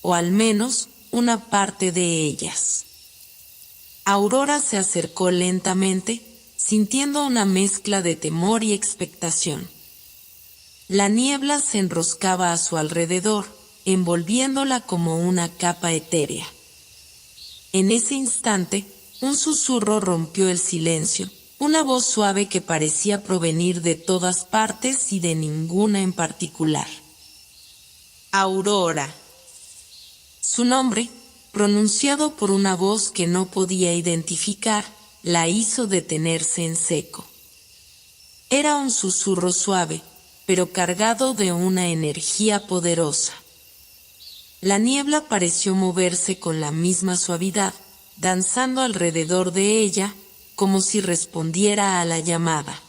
O al menos, una parte de ellas». Aurora se acercó lentamente, sintiendo una mezcla de temor y expectación. La niebla se enroscaba a su alrededor, envolviéndola como una capa etérea. En ese instante, un susurro rompió el silencio, una voz suave que parecía provenir de todas partes y de ninguna en particular. «Aurora». Su nombre, pronunciado por una voz que no podía identificar, la hizo detenerse en seco. Era un susurro suave, pero cargado de una energía poderosa. La niebla pareció moverse con la misma suavidad, danzando alrededor de ella, como si respondiera a la llamada.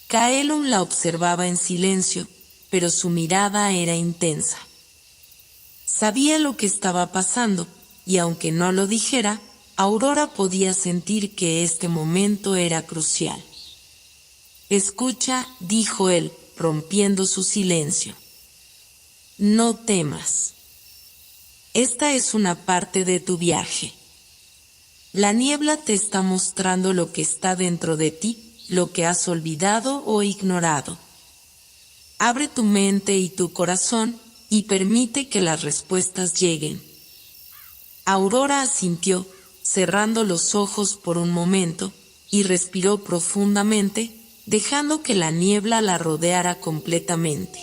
Kaelum la observaba en silencio, pero su mirada era intensa. Sabía lo que estaba pasando, y aunque no lo dijera, Aurora podía sentir que este momento era crucial. «Escucha», dijo él, rompiendo su silencio. «No temas. Esta es una parte de tu viaje. La niebla te está mostrando lo que está dentro de ti, lo que has olvidado o ignorado. Abre tu mente y tu corazón y permite que las respuestas lleguen». Aurora asintió, cerrando los ojos por un momento, y respiró profundamente, dejando que la niebla la rodeara completamente.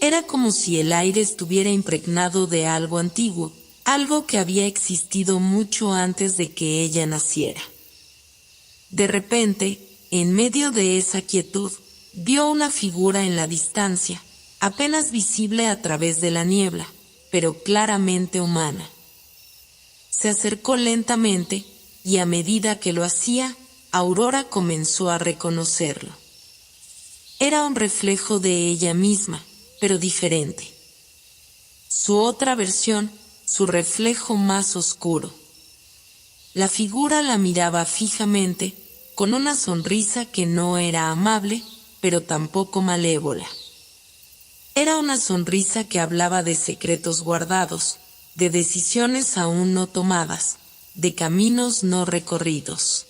Era como si el aire estuviera impregnado de algo antiguo, algo que había existido mucho antes de que ella naciera. De repente, en medio de esa quietud, vio una figura en la distancia, apenas visible a través de la niebla, pero claramente humana. Se acercó lentamente, y a medida que lo hacía, Aurora comenzó a reconocerlo. Era un reflejo de ella misma, pero diferente. Su otra versión, su reflejo más oscuro. La figura la miraba fijamente, con una sonrisa que no era amable, pero tampoco malévola. Era una sonrisa que hablaba de secretos guardados, de decisiones aún no tomadas, de caminos no recorridos.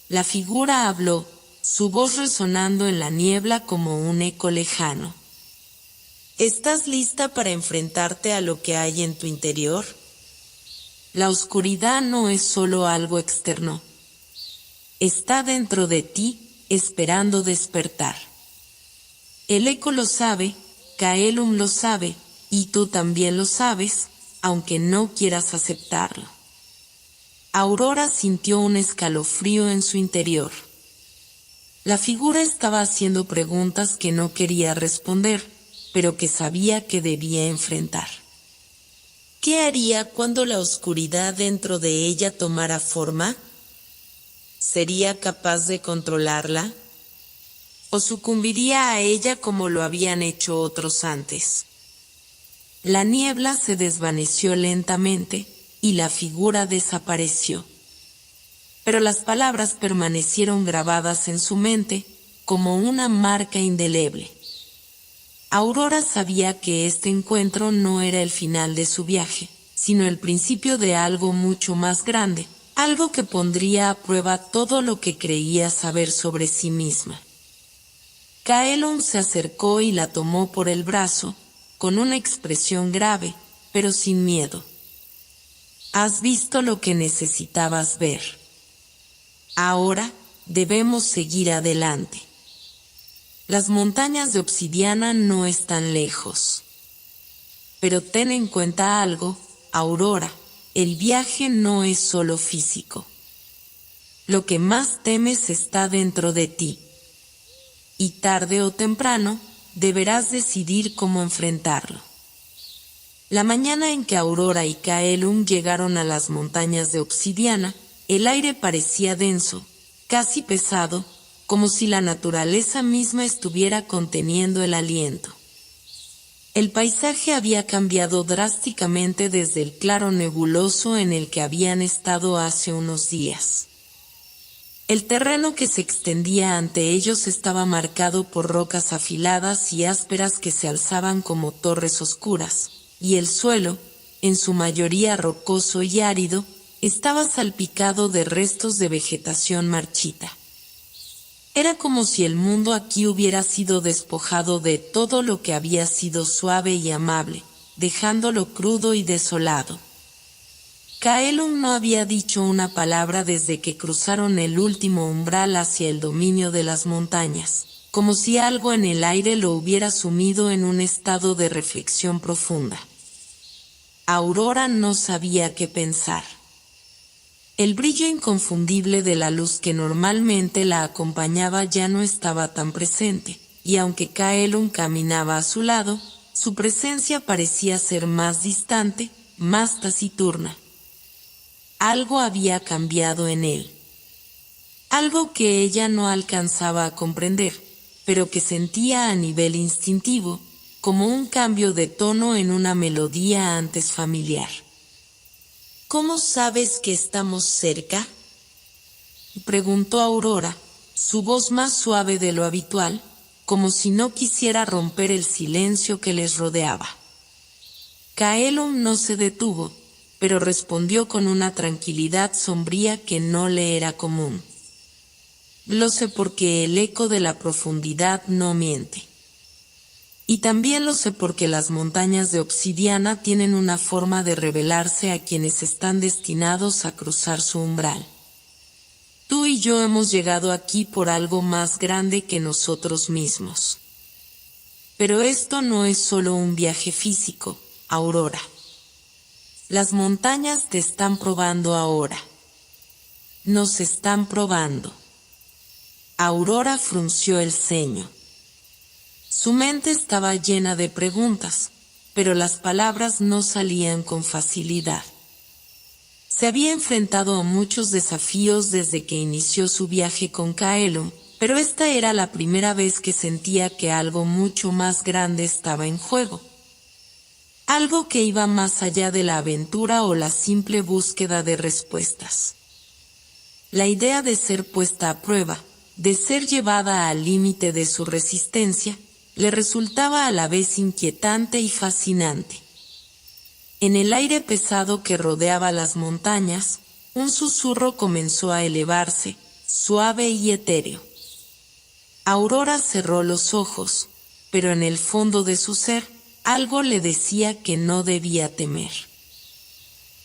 La figura habló, su voz resonando en la niebla como un eco lejano. ¿Estás lista para enfrentarte a lo que hay en tu interior? La oscuridad no es solo algo externo. Está dentro de ti, esperando despertar. El eco lo sabe, Kaelum lo sabe, y tú también lo sabes, aunque no quieras aceptarlo. Aurora sintió un escalofrío en su interior. La figura estaba haciendo preguntas que no quería responder, pero que sabía que debía enfrentar. ¿Qué haría cuando la oscuridad dentro de ella tomara forma? ¿Sería capaz de controlarla? ¿O sucumbiría a ella como lo habían hecho otros antes? La niebla se desvaneció lentamente, y la figura desapareció. Pero las palabras permanecieron grabadas en su mente, como una marca indeleble. Aurora sabía que este encuentro no era el final de su viaje, sino el principio de algo mucho más grande, algo que pondría a prueba todo lo que creía saber sobre sí misma. Caelum se acercó y la tomó por el brazo, con una expresión grave, pero sin miedo. Has visto lo que necesitabas ver. Ahora debemos seguir adelante. Las montañas de obsidiana no están lejos. Pero ten en cuenta algo, Aurora, el viaje no es solo físico. Lo que más temes está dentro de ti. Y tarde o temprano, deberás decidir cómo enfrentarlo. La mañana en que Aurora y Caelum llegaron a las montañas de obsidiana, el aire parecía denso, casi pesado, como si la naturaleza misma estuviera conteniendo el aliento. El paisaje había cambiado drásticamente desde el claro nebuloso en el que habían estado hace unos días. El terreno que se extendía ante ellos estaba marcado por rocas afiladas y ásperas que se alzaban como torres oscuras, y el suelo, en su mayoría rocoso y árido, estaba salpicado de restos de vegetación marchita. Era como si el mundo aquí hubiera sido despojado de todo lo que había sido suave y amable, dejándolo crudo y desolado. Caelum no había dicho una palabra desde que cruzaron el último umbral hacia el dominio de las montañas, como si algo en el aire lo hubiera sumido en un estado de reflexión profunda. Aurora no sabía qué pensar. El brillo inconfundible de la luz que normalmente la acompañaba ya no estaba tan presente, y aunque Caelum caminaba a su lado, su presencia parecía ser más distante, más taciturna. Algo había cambiado en él. Algo que ella no alcanzaba a comprender, pero que sentía a nivel instintivo, como un cambio de tono en una melodía antes familiar. ¿Cómo sabes que estamos cerca?, preguntó Aurora, su voz más suave de lo habitual, como si no quisiera romper el silencio que les rodeaba. Caelum no se detuvo, pero respondió con una tranquilidad sombría que no le era común. Lo sé porque el eco de la profundidad no miente. Y también lo sé porque las montañas de obsidiana tienen una forma de revelarse a quienes están destinados a cruzar su umbral. Tú y yo hemos llegado aquí por algo más grande que nosotros mismos. Pero esto no es solo un viaje físico, Aurora. Las montañas te están probando ahora. Nos están probando. Aurora frunció el ceño. Su mente estaba llena de preguntas, pero las palabras no salían con facilidad. Se había enfrentado a muchos desafíos desde que inició su viaje con Caelum, pero esta era la primera vez que sentía que algo mucho más grande estaba en juego. Algo que iba más allá de la aventura o la simple búsqueda de respuestas. La idea de ser puesta a prueba, de ser llevada al límite de su resistencia, le resultaba a la vez inquietante y fascinante. En el aire pesado que rodeaba las montañas, un susurro comenzó a elevarse, suave y etéreo. Aurora cerró los ojos, pero en el fondo de su ser, algo le decía que no debía temer.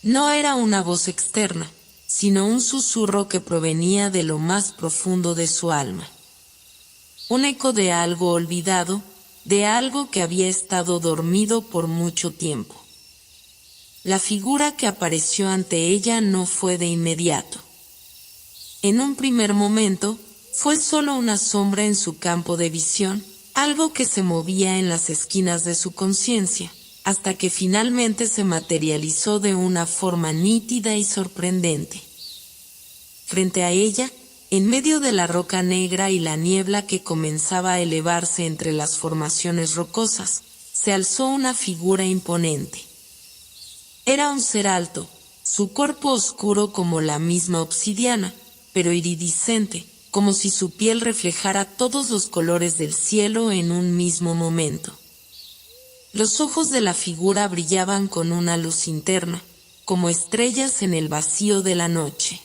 No era una voz externa, sino un susurro que provenía de lo más profundo de su alma. Un eco de algo olvidado, de algo que había estado dormido por mucho tiempo. La figura que apareció ante ella no fue de inmediato. En un primer momento, fue solo una sombra en su campo de visión, algo que se movía en las esquinas de su conciencia, hasta que finalmente se materializó de una forma nítida y sorprendente. Frente a ella, en medio de la roca negra y la niebla que comenzaba a elevarse entre las formaciones rocosas, se alzó una figura imponente. Era un ser alto, su cuerpo oscuro como la misma obsidiana, pero iridiscente, como si su piel reflejara todos los colores del cielo en un mismo momento. Los ojos de la figura brillaban con una luz interna, como estrellas en el vacío de la noche.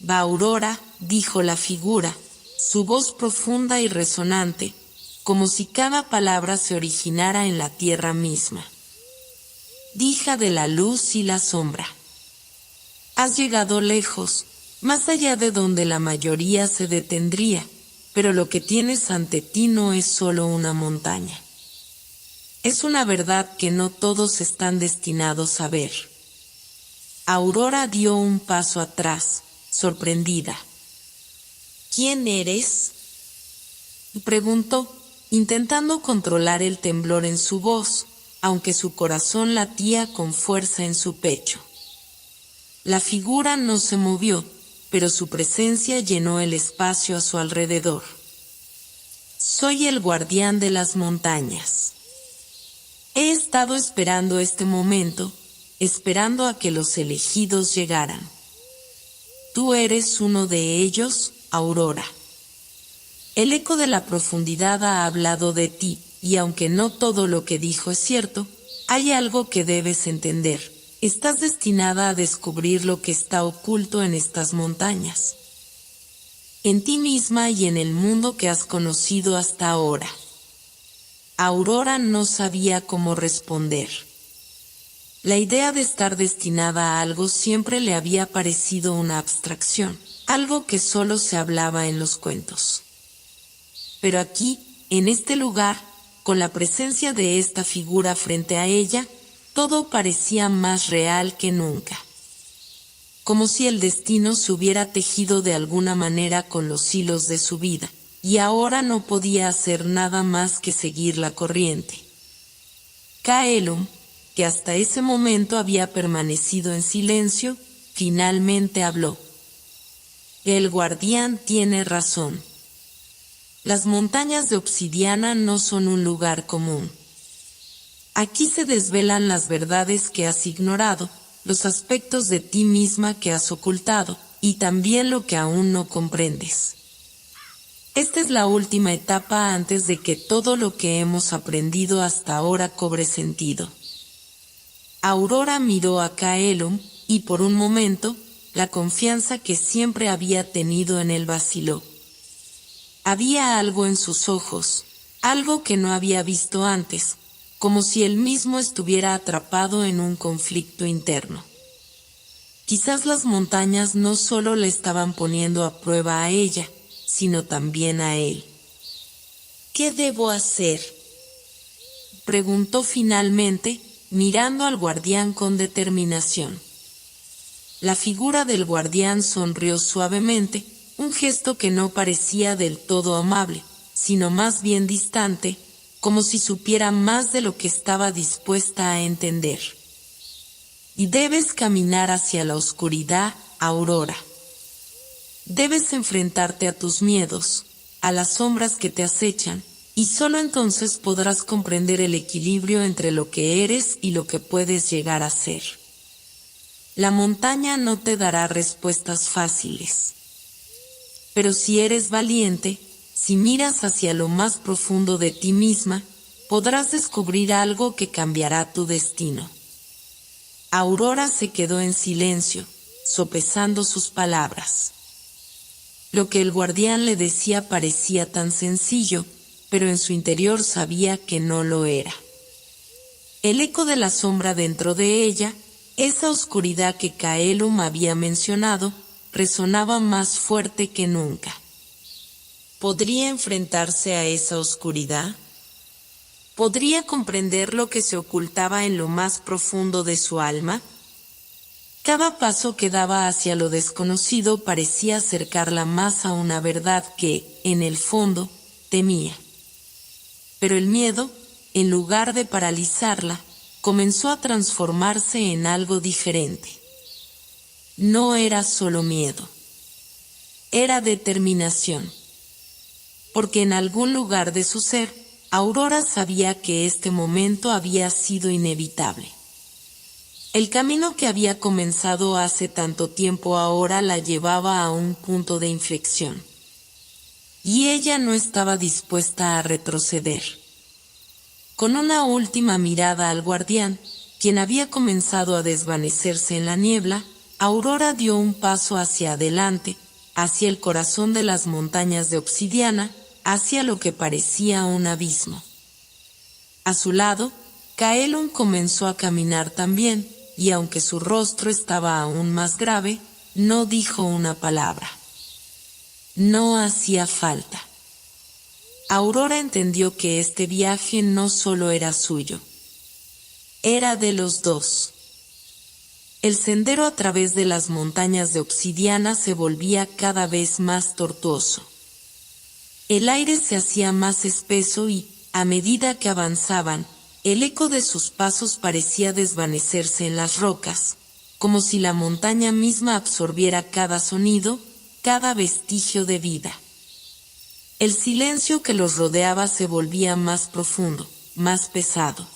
«Va, Aurora», dijo la figura, su voz profunda y resonante, como si cada palabra se originara en la tierra misma. «Hija de la luz y la sombra. Has llegado lejos, más allá de donde la mayoría se detendría, pero lo que tienes ante ti no es solo una montaña. Es una verdad que no todos están destinados a ver». Aurora dio un paso atrás, sorprendida. «¿Quién eres?», preguntó, intentando controlar el temblor en su voz, aunque su corazón latía con fuerza en su pecho. La figura no se movió, pero su presencia llenó el espacio a su alrededor. «Soy el guardián de las montañas. He estado esperando este momento, esperando a que los elegidos llegaran. Tú eres uno de ellos, Aurora. El eco de la profundidad ha hablado de ti, y aunque no todo lo que dijo es cierto, hay algo que debes entender. Estás destinada a descubrir lo que está oculto en estas montañas, en ti misma y en el mundo que has conocido hasta ahora». Aurora no sabía cómo responder. La idea de estar destinada a algo siempre le había parecido una abstracción, algo que solo se hablaba en los cuentos. Pero aquí, en este lugar, con la presencia de esta figura frente a ella, todo parecía más real que nunca. Como si el destino se hubiera tejido de alguna manera con los hilos de su vida, y ahora no podía hacer nada más que seguir la corriente. Caelum, que hasta ese momento había permanecido en silencio, finalmente habló. «El guardián tiene razón. Las montañas de obsidiana no son un lugar común. Aquí se desvelan las verdades que has ignorado, los aspectos de ti misma que has ocultado, y también lo que aún no comprendes. Esta es la última etapa antes de que todo lo que hemos aprendido hasta ahora cobre sentido». Aurora miró a Caelum, y por un momento, la confianza que siempre había tenido en él vaciló. Había algo en sus ojos, algo que no había visto antes, como si él mismo estuviera atrapado en un conflicto interno. Quizás las montañas no solo le estaban poniendo a prueba a ella, sino también a él. «¿Qué debo hacer?», preguntó finalmente, mirando al guardián con determinación. La figura del guardián sonrió suavemente, un gesto que no parecía del todo amable, sino más bien distante, como si supiera más de lo que estaba dispuesta a entender. «Y debes caminar hacia la oscuridad, Aurora. Debes enfrentarte a tus miedos, a las sombras que te acechan, y solo entonces podrás comprender el equilibrio entre lo que eres y lo que puedes llegar a ser. La montaña no te dará respuestas fáciles. Pero si eres valiente, si miras hacia lo más profundo de ti misma, podrás descubrir algo que cambiará tu destino». Aurora se quedó en silencio, sopesando sus palabras. Lo que el guardián le decía parecía tan sencillo, pero en su interior sabía que no lo era. El eco de la sombra dentro de ella, esa oscuridad que Caelum había mencionado, resonaba más fuerte que nunca. ¿Podría enfrentarse a esa oscuridad? ¿Podría comprender lo que se ocultaba en lo más profundo de su alma? Cada paso que daba hacia lo desconocido parecía acercarla más a una verdad que, en el fondo, temía. Pero el miedo, en lugar de paralizarla, comenzó a transformarse en algo diferente. No era solo miedo. Era determinación. Porque en algún lugar de su ser, Aurora sabía que este momento había sido inevitable. El camino que había comenzado hace tanto tiempo ahora la llevaba a un punto de inflexión. Y ella no estaba dispuesta a retroceder. Con una última mirada al guardián, quien había comenzado a desvanecerse en la niebla, Aurora dio un paso hacia adelante, hacia el corazón de las montañas de obsidiana, hacia lo que parecía un abismo. A su lado, Caelum comenzó a caminar también, y aunque su rostro estaba aún más grave, no dijo una palabra. No hacía falta. Aurora entendió que este viaje no solo era suyo. Era de los dos. El sendero a través de las montañas de obsidiana se volvía cada vez más tortuoso. El aire se hacía más espeso y, a medida que avanzaban, el eco de sus pasos parecía desvanecerse en las rocas, como si la montaña misma absorbiera cada sonido, cada vestigio de vida. El silencio que los rodeaba se volvía más profundo, más pesado.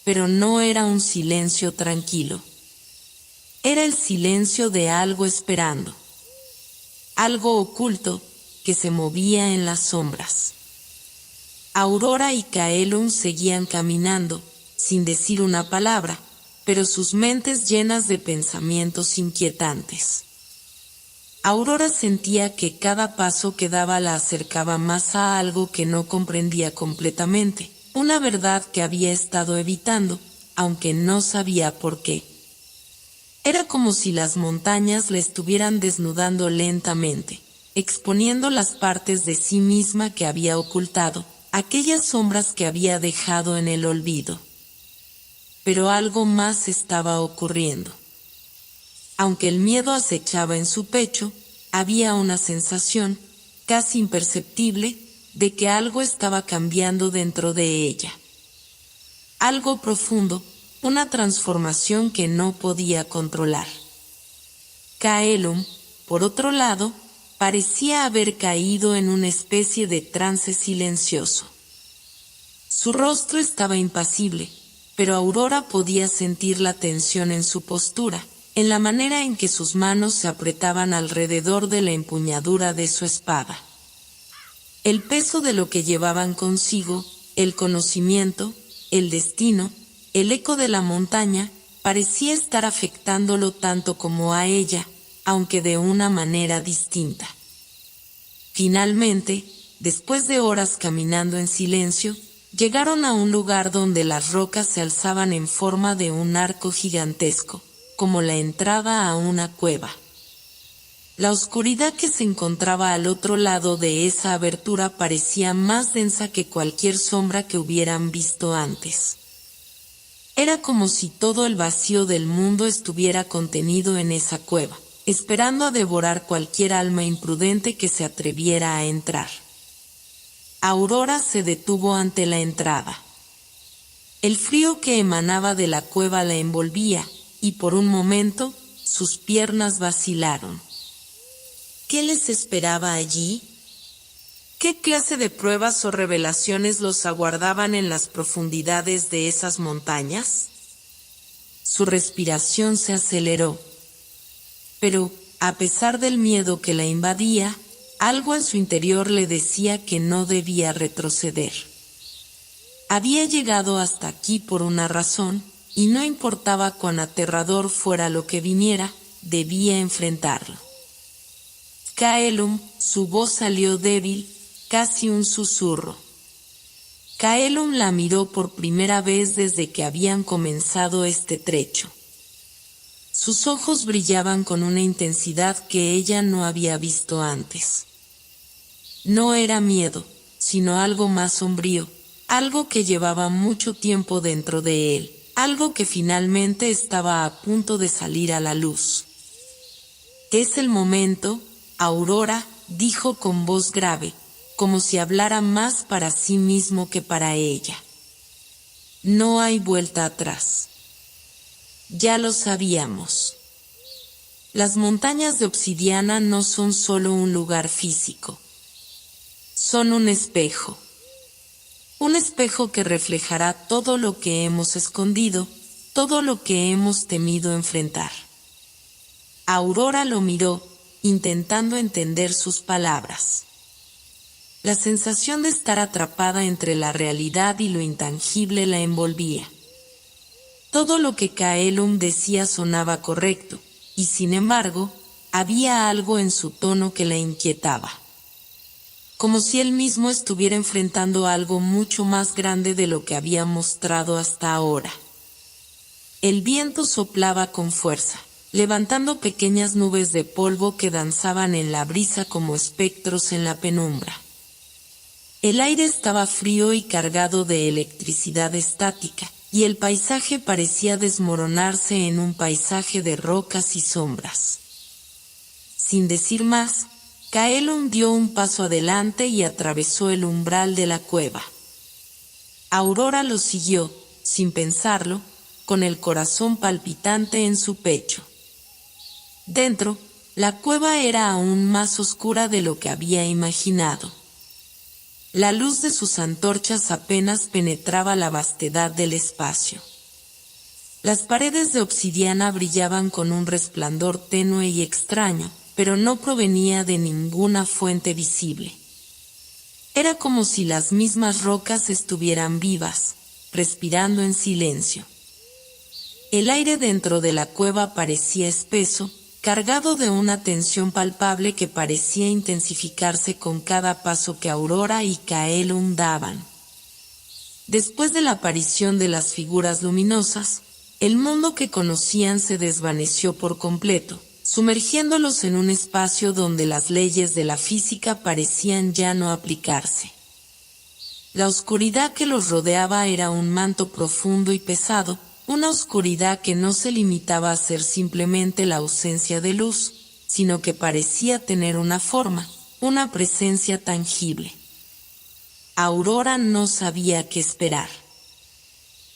Pero no era un silencio tranquilo. Era el silencio de algo esperando. Algo oculto que se movía en las sombras. Aurora y Caelum seguían caminando, sin decir una palabra, pero sus mentes llenas de pensamientos inquietantes. Aurora sentía que cada paso que daba la acercaba más a algo que no comprendía completamente, una verdad que había estado evitando, aunque no sabía por qué. Era como si las montañas le estuvieran desnudando lentamente, exponiendo las partes de sí misma que había ocultado, aquellas sombras que había dejado en el olvido. Pero algo más estaba ocurriendo. Aunque el miedo acechaba en su pecho, había una sensación, casi imperceptible, de que algo estaba cambiando dentro de ella. Algo profundo, una transformación que no podía controlar. Caelum, por otro lado, parecía haber caído en una especie de trance silencioso. Su rostro estaba impasible, pero Aurora podía sentir la tensión en su postura, en la manera en que sus manos se apretaban alrededor de la empuñadura de su espada. El peso de lo que llevaban consigo, el conocimiento, el destino, el eco de la montaña, parecía estar afectándolo tanto como a ella, aunque de una manera distinta. Finalmente, después de horas caminando en silencio, llegaron a un lugar donde las rocas se alzaban en forma de un arco gigantesco, como la entrada a una cueva. La oscuridad que se encontraba al otro lado de esa abertura parecía más densa que cualquier sombra que hubieran visto antes. Era como si todo el vacío del mundo estuviera contenido en esa cueva, esperando a devorar cualquier alma imprudente que se atreviera a entrar. Aurora se detuvo ante la entrada. El frío que emanaba de la cueva la envolvía, y por un momento, sus piernas vacilaron. ¿Qué les esperaba allí? ¿Qué clase de pruebas o revelaciones los aguardaban en las profundidades de esas montañas? Su respiración se aceleró. Pero, a pesar del miedo que la invadía, algo en su interior le decía que no debía retroceder. Había llegado hasta aquí por una razón, y no importaba cuán aterrador fuera lo que viniera, debía enfrentarlo. Caelum, su voz salió débil, casi un susurro. Caelum la miró por primera vez desde que habían comenzado este trecho. Sus ojos brillaban con una intensidad que ella no había visto antes. No era miedo, sino algo más sombrío, algo que llevaba mucho tiempo dentro de él, algo que finalmente estaba a punto de salir a la luz. «Es el momento, Aurora», dijo con voz grave, como si hablara más para sí mismo que para ella. «No hay vuelta atrás. Ya lo sabíamos. Las montañas de obsidiana no son solo un lugar físico. Son un espejo. Un espejo que reflejará todo lo que hemos escondido, todo lo que hemos temido enfrentar». Aurora lo miró, intentando entender sus palabras. La sensación de estar atrapada entre la realidad y lo intangible la envolvía. Todo lo que Kaelum decía sonaba correcto, y sin embargo, había algo en su tono que la inquietaba. Como si él mismo estuviera enfrentando algo mucho más grande de lo que había mostrado hasta ahora. El viento soplaba con fuerza, levantando pequeñas nubes de polvo que danzaban en la brisa como espectros en la penumbra. El aire estaba frío y cargado de electricidad estática, y el paisaje parecía desmoronarse en un paisaje de rocas y sombras. Sin decir más, Kaelum dio un paso adelante y atravesó el umbral de la cueva. Aurora lo siguió, sin pensarlo, con el corazón palpitante en su pecho. Dentro, la cueva era aún más oscura de lo que había imaginado. La luz de sus antorchas apenas penetraba la vastedad del espacio. Las paredes de obsidiana brillaban con un resplandor tenue y extraño, pero no provenía de ninguna fuente visible. Era como si las mismas rocas estuvieran vivas, respirando en silencio. El aire dentro de la cueva parecía espeso, cargado de una tensión palpable que parecía intensificarse con cada paso que Aurora y Kaelum daban. Después de la aparición de las figuras luminosas, el mundo que conocían se desvaneció por completo, sumergiéndolos en un espacio donde las leyes de la física parecían ya no aplicarse. La oscuridad que los rodeaba era un manto profundo y pesado, una oscuridad que no se limitaba a ser simplemente la ausencia de luz, sino que parecía tener una forma, una presencia tangible. Aurora no sabía qué esperar.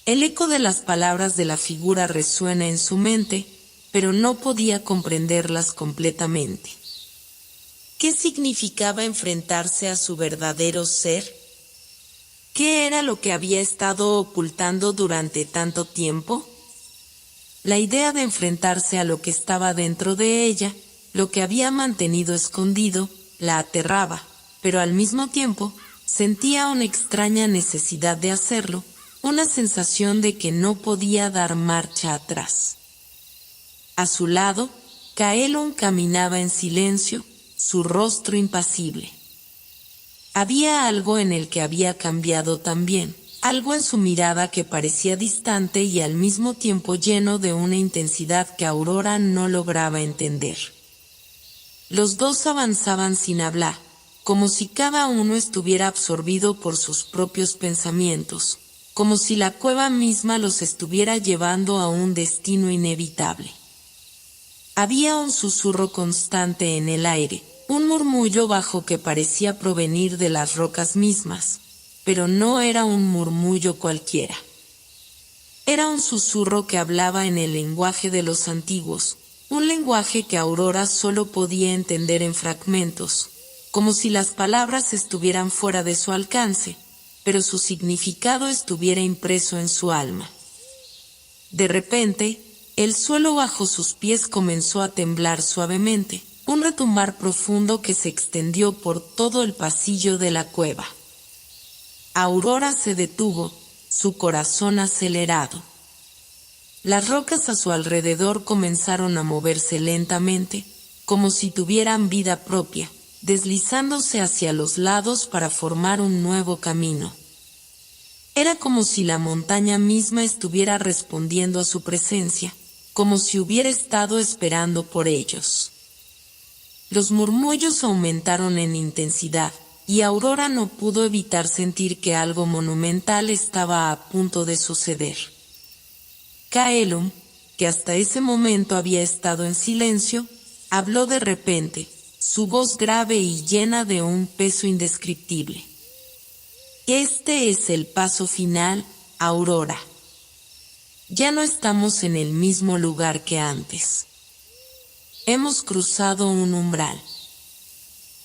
El eco de las palabras de la figura resuena en su mente, pero no podía comprenderlas completamente. ¿Qué significaba enfrentarse a su verdadero ser? ¿Qué era lo que había estado ocultando durante tanto tiempo? La idea de enfrentarse a lo que estaba dentro de ella, lo que había mantenido escondido, la aterraba, pero al mismo tiempo sentía una extraña necesidad de hacerlo, una sensación de que no podía dar marcha atrás. A su lado, Kaelum caminaba en silencio, su rostro impasible. Había algo en el que había cambiado también, algo en su mirada que parecía distante y al mismo tiempo lleno de una intensidad que Aurora no lograba entender. Los dos avanzaban sin hablar, como si cada uno estuviera absorbido por sus propios pensamientos, como si la cueva misma los estuviera llevando a un destino inevitable. Había un susurro constante en el aire, un murmullo bajo que parecía provenir de las rocas mismas, pero no era un murmullo cualquiera. Era un susurro que hablaba en el lenguaje de los antiguos, un lenguaje que Aurora solo podía entender en fragmentos, como si las palabras estuvieran fuera de su alcance, pero su significado estuviera impreso en su alma. De repente, el suelo bajo sus pies comenzó a temblar suavemente, un retumbar profundo que se extendió por todo el pasillo de la cueva. Aurora se detuvo, su corazón acelerado. Las rocas a su alrededor comenzaron a moverse lentamente, como si tuvieran vida propia, deslizándose hacia los lados para formar un nuevo camino. Era como si la montaña misma estuviera respondiendo a su presencia, como si hubiera estado esperando por ellos. Los murmullos aumentaron en intensidad, y Aurora no pudo evitar sentir que algo monumental estaba a punto de suceder. Caelum, que hasta ese momento había estado en silencio, habló de repente, su voz grave y llena de un peso indescriptible. Este es el paso final, Aurora. Ya no estamos en el mismo lugar que antes. Hemos cruzado un umbral.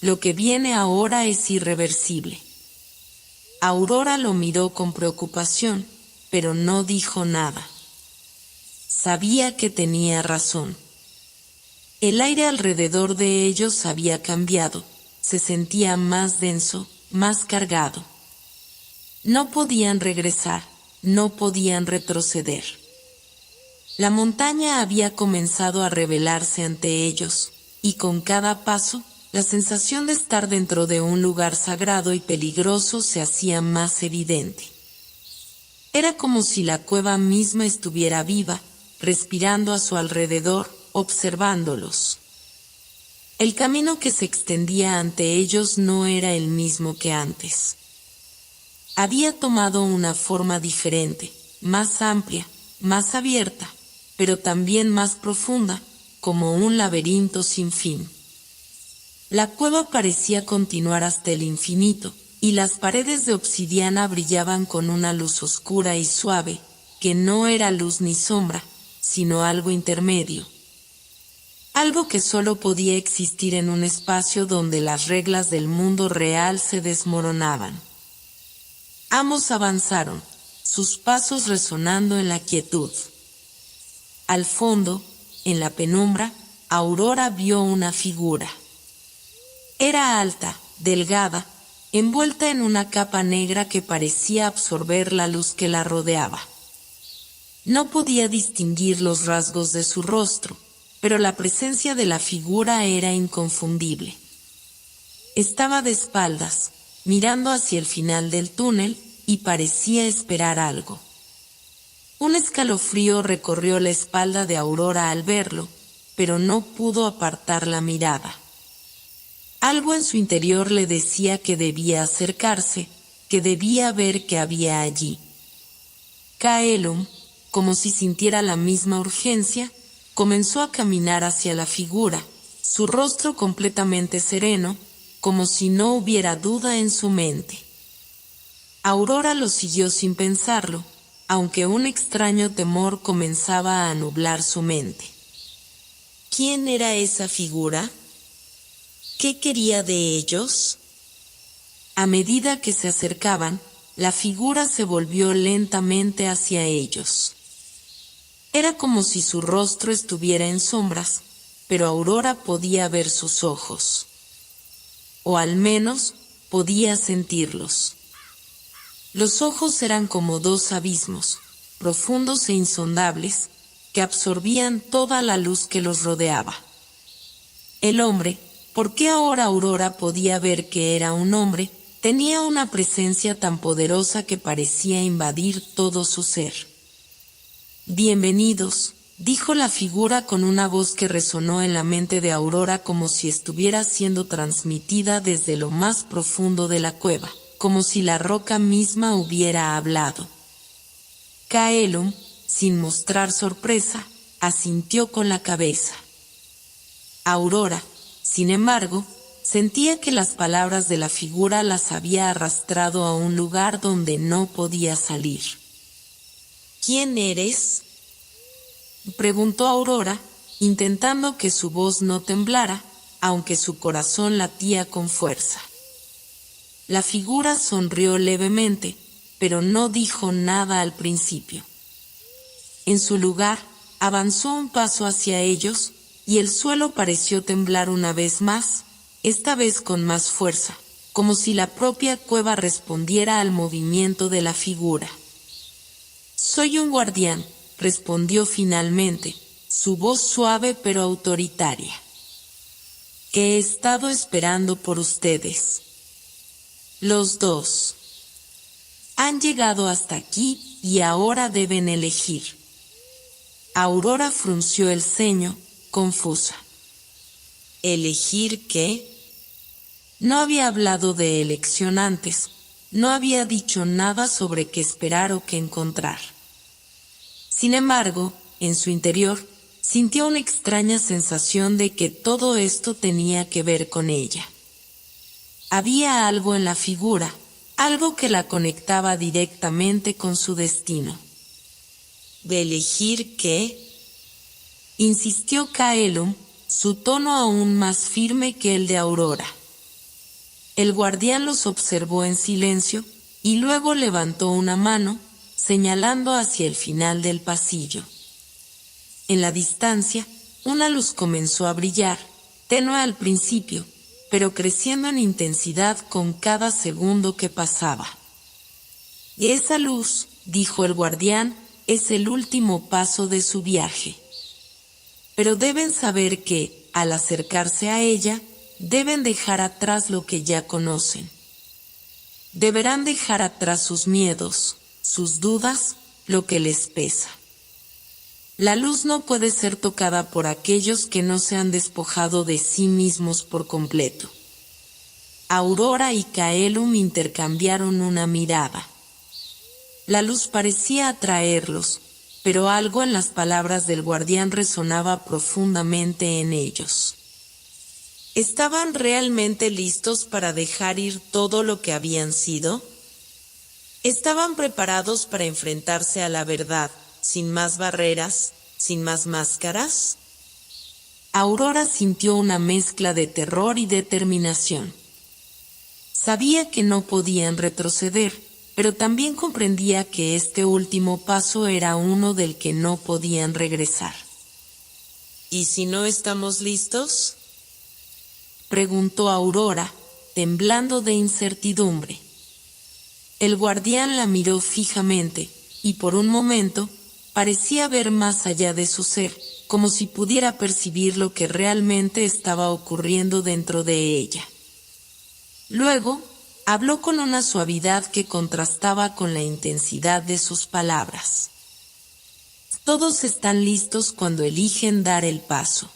Lo que viene ahora es irreversible. Aurora lo miró con preocupación, pero no dijo nada. Sabía que tenía razón. El aire alrededor de ellos había cambiado, se sentía más denso, más cargado. No podían regresar, no podían retroceder. La montaña había comenzado a revelarse ante ellos, y con cada paso, la sensación de estar dentro de un lugar sagrado y peligroso se hacía más evidente. Era como si la cueva misma estuviera viva, respirando a su alrededor, observándolos. El camino que se extendía ante ellos no era el mismo que antes. Había tomado una forma diferente, más amplia, más abierta, pero también más profunda, como un laberinto sin fin. La cueva parecía continuar hasta el infinito, y las paredes de obsidiana brillaban con una luz oscura y suave, que no era luz ni sombra, sino algo intermedio. Algo que solo podía existir en un espacio donde las reglas del mundo real se desmoronaban. Ambos avanzaron, sus pasos resonando en la quietud. Al fondo, en la penumbra, Aurora vio una figura. Era alta, delgada, envuelta en una capa negra que parecía absorber la luz que la rodeaba. No podía distinguir los rasgos de su rostro, pero la presencia de la figura era inconfundible. Estaba de espaldas, mirando hacia el final del túnel, y parecía esperar algo. Un escalofrío recorrió la espalda de Aurora al verlo, pero no pudo apartar la mirada. Algo en su interior le decía que debía acercarse, que debía ver qué había allí. Caelum, como si sintiera la misma urgencia, comenzó a caminar hacia la figura, su rostro completamente sereno, como si no hubiera duda en su mente. Aurora lo siguió sin pensarlo, aunque un extraño temor comenzaba a nublar su mente. ¿Quién era esa figura? ¿Qué quería de ellos? A medida que se acercaban, la figura se volvió lentamente hacia ellos. Era como si su rostro estuviera en sombras, pero Aurora podía ver sus ojos. O al menos, podía sentirlos. Los ojos eran como dos abismos, profundos e insondables, que absorbían toda la luz que los rodeaba. El hombre, ¿por qué ahora Aurora podía ver que era un hombre? Tenía una presencia tan poderosa que parecía invadir todo su ser. Bienvenidos, dijo la figura con una voz que resonó en la mente de Aurora como si estuviera siendo transmitida desde lo más profundo de la cueva, como si la roca misma hubiera hablado. Caelum, sin mostrar sorpresa, asintió con la cabeza. Aurora, sin embargo, sentía que las palabras de la figura las había arrastrado a un lugar donde no podía salir. ¿Quién eres?, preguntó Aurora, intentando que su voz no temblara, aunque su corazón latía con fuerza. La figura sonrió levemente, pero no dijo nada al principio. En su lugar, avanzó un paso hacia ellos, y el suelo pareció temblar una vez más, esta vez con más fuerza, como si la propia cueva respondiera al movimiento de la figura. «Soy un guardián», respondió finalmente, su voz suave pero autoritaria. «He estado esperando por ustedes. Los dos. Han llegado hasta aquí y ahora deben elegir». Aurora frunció el ceño, confusa. ¿Elegir qué? No había hablado de elección antes, no había dicho nada sobre qué esperar o qué encontrar. Sin embargo, en su interior, sintió una extraña sensación de que todo esto tenía que ver con ella. Había algo en la figura, algo que la conectaba directamente con su destino. ¿De elegir qué? Insistió Kaelum, su tono aún más firme que el de Aurora. El guardián los observó en silencio, y luego levantó una mano, señalando hacia el final del pasillo. En la distancia, una luz comenzó a brillar, tenue al principio, pero creciendo en intensidad con cada segundo que pasaba. Y esa luz, dijo el guardián, es el último paso de su viaje. Pero deben saber que, al acercarse a ella, deben dejar atrás lo que ya conocen. Deberán dejar atrás sus miedos, sus dudas, lo que les pesa. La luz no puede ser tocada por aquellos que no se han despojado de sí mismos por completo. Aurora y Kaelum intercambiaron una mirada. La luz parecía atraerlos, pero algo en las palabras del guardián resonaba profundamente en ellos. ¿Estaban realmente listos para dejar ir todo lo que habían sido? ¿Estaban preparados para enfrentarse a la verdad, sin más barreras, sin más máscaras? Aurora sintió una mezcla de terror y determinación. Sabía que no podían retroceder, pero también comprendía que este último paso era uno del que no podían regresar. ¿Y si no estamos listos?, preguntó Aurora, temblando de incertidumbre. El guardián la miró fijamente, y por un momento, parecía ver más allá de su ser, como si pudiera percibir lo que realmente estaba ocurriendo dentro de ella. Luego, habló con una suavidad que contrastaba con la intensidad de sus palabras. Todos están listos cuando eligen dar el paso.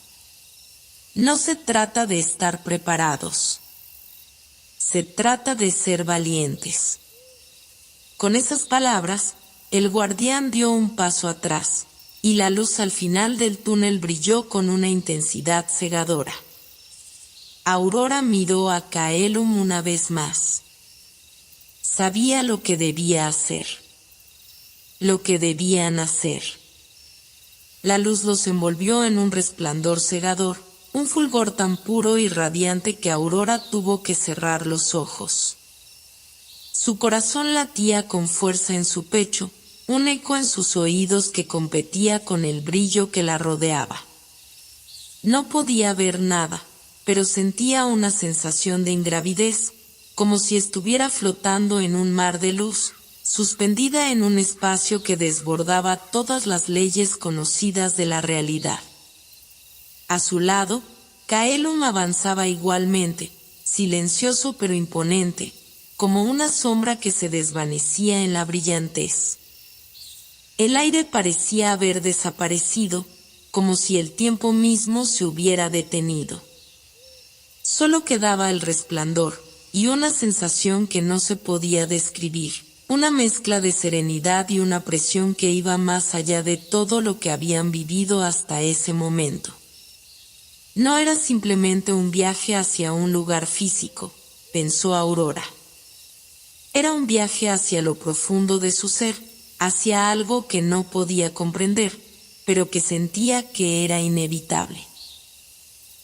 No se trata de estar preparados. Se trata de ser valientes. Con esas palabras, el guardián dio un paso atrás, y la luz al final del túnel brilló con una intensidad cegadora. Aurora miró a Kaelum una vez más. Sabía lo que debía hacer. Lo que debían hacer. La luz los envolvió en un resplandor cegador, un fulgor tan puro y radiante que Aurora tuvo que cerrar los ojos. Su corazón latía con fuerza en su pecho, un eco en sus oídos que competía con el brillo que la rodeaba. No podía ver nada, pero sentía una sensación de ingravidez, como si estuviera flotando en un mar de luz, suspendida en un espacio que desbordaba todas las leyes conocidas de la realidad. A su lado, Kaelum avanzaba igualmente, silencioso pero imponente, como una sombra que se desvanecía en la brillantez. El aire parecía haber desaparecido, como si el tiempo mismo se hubiera detenido. Solo quedaba el resplandor, y una sensación que no se podía describir, una mezcla de serenidad y una presión que iba más allá de todo lo que habían vivido hasta ese momento. No era simplemente un viaje hacia un lugar físico, pensó Aurora. Era un viaje hacia lo profundo de su ser, hacia algo que no podía comprender, pero que sentía que era inevitable.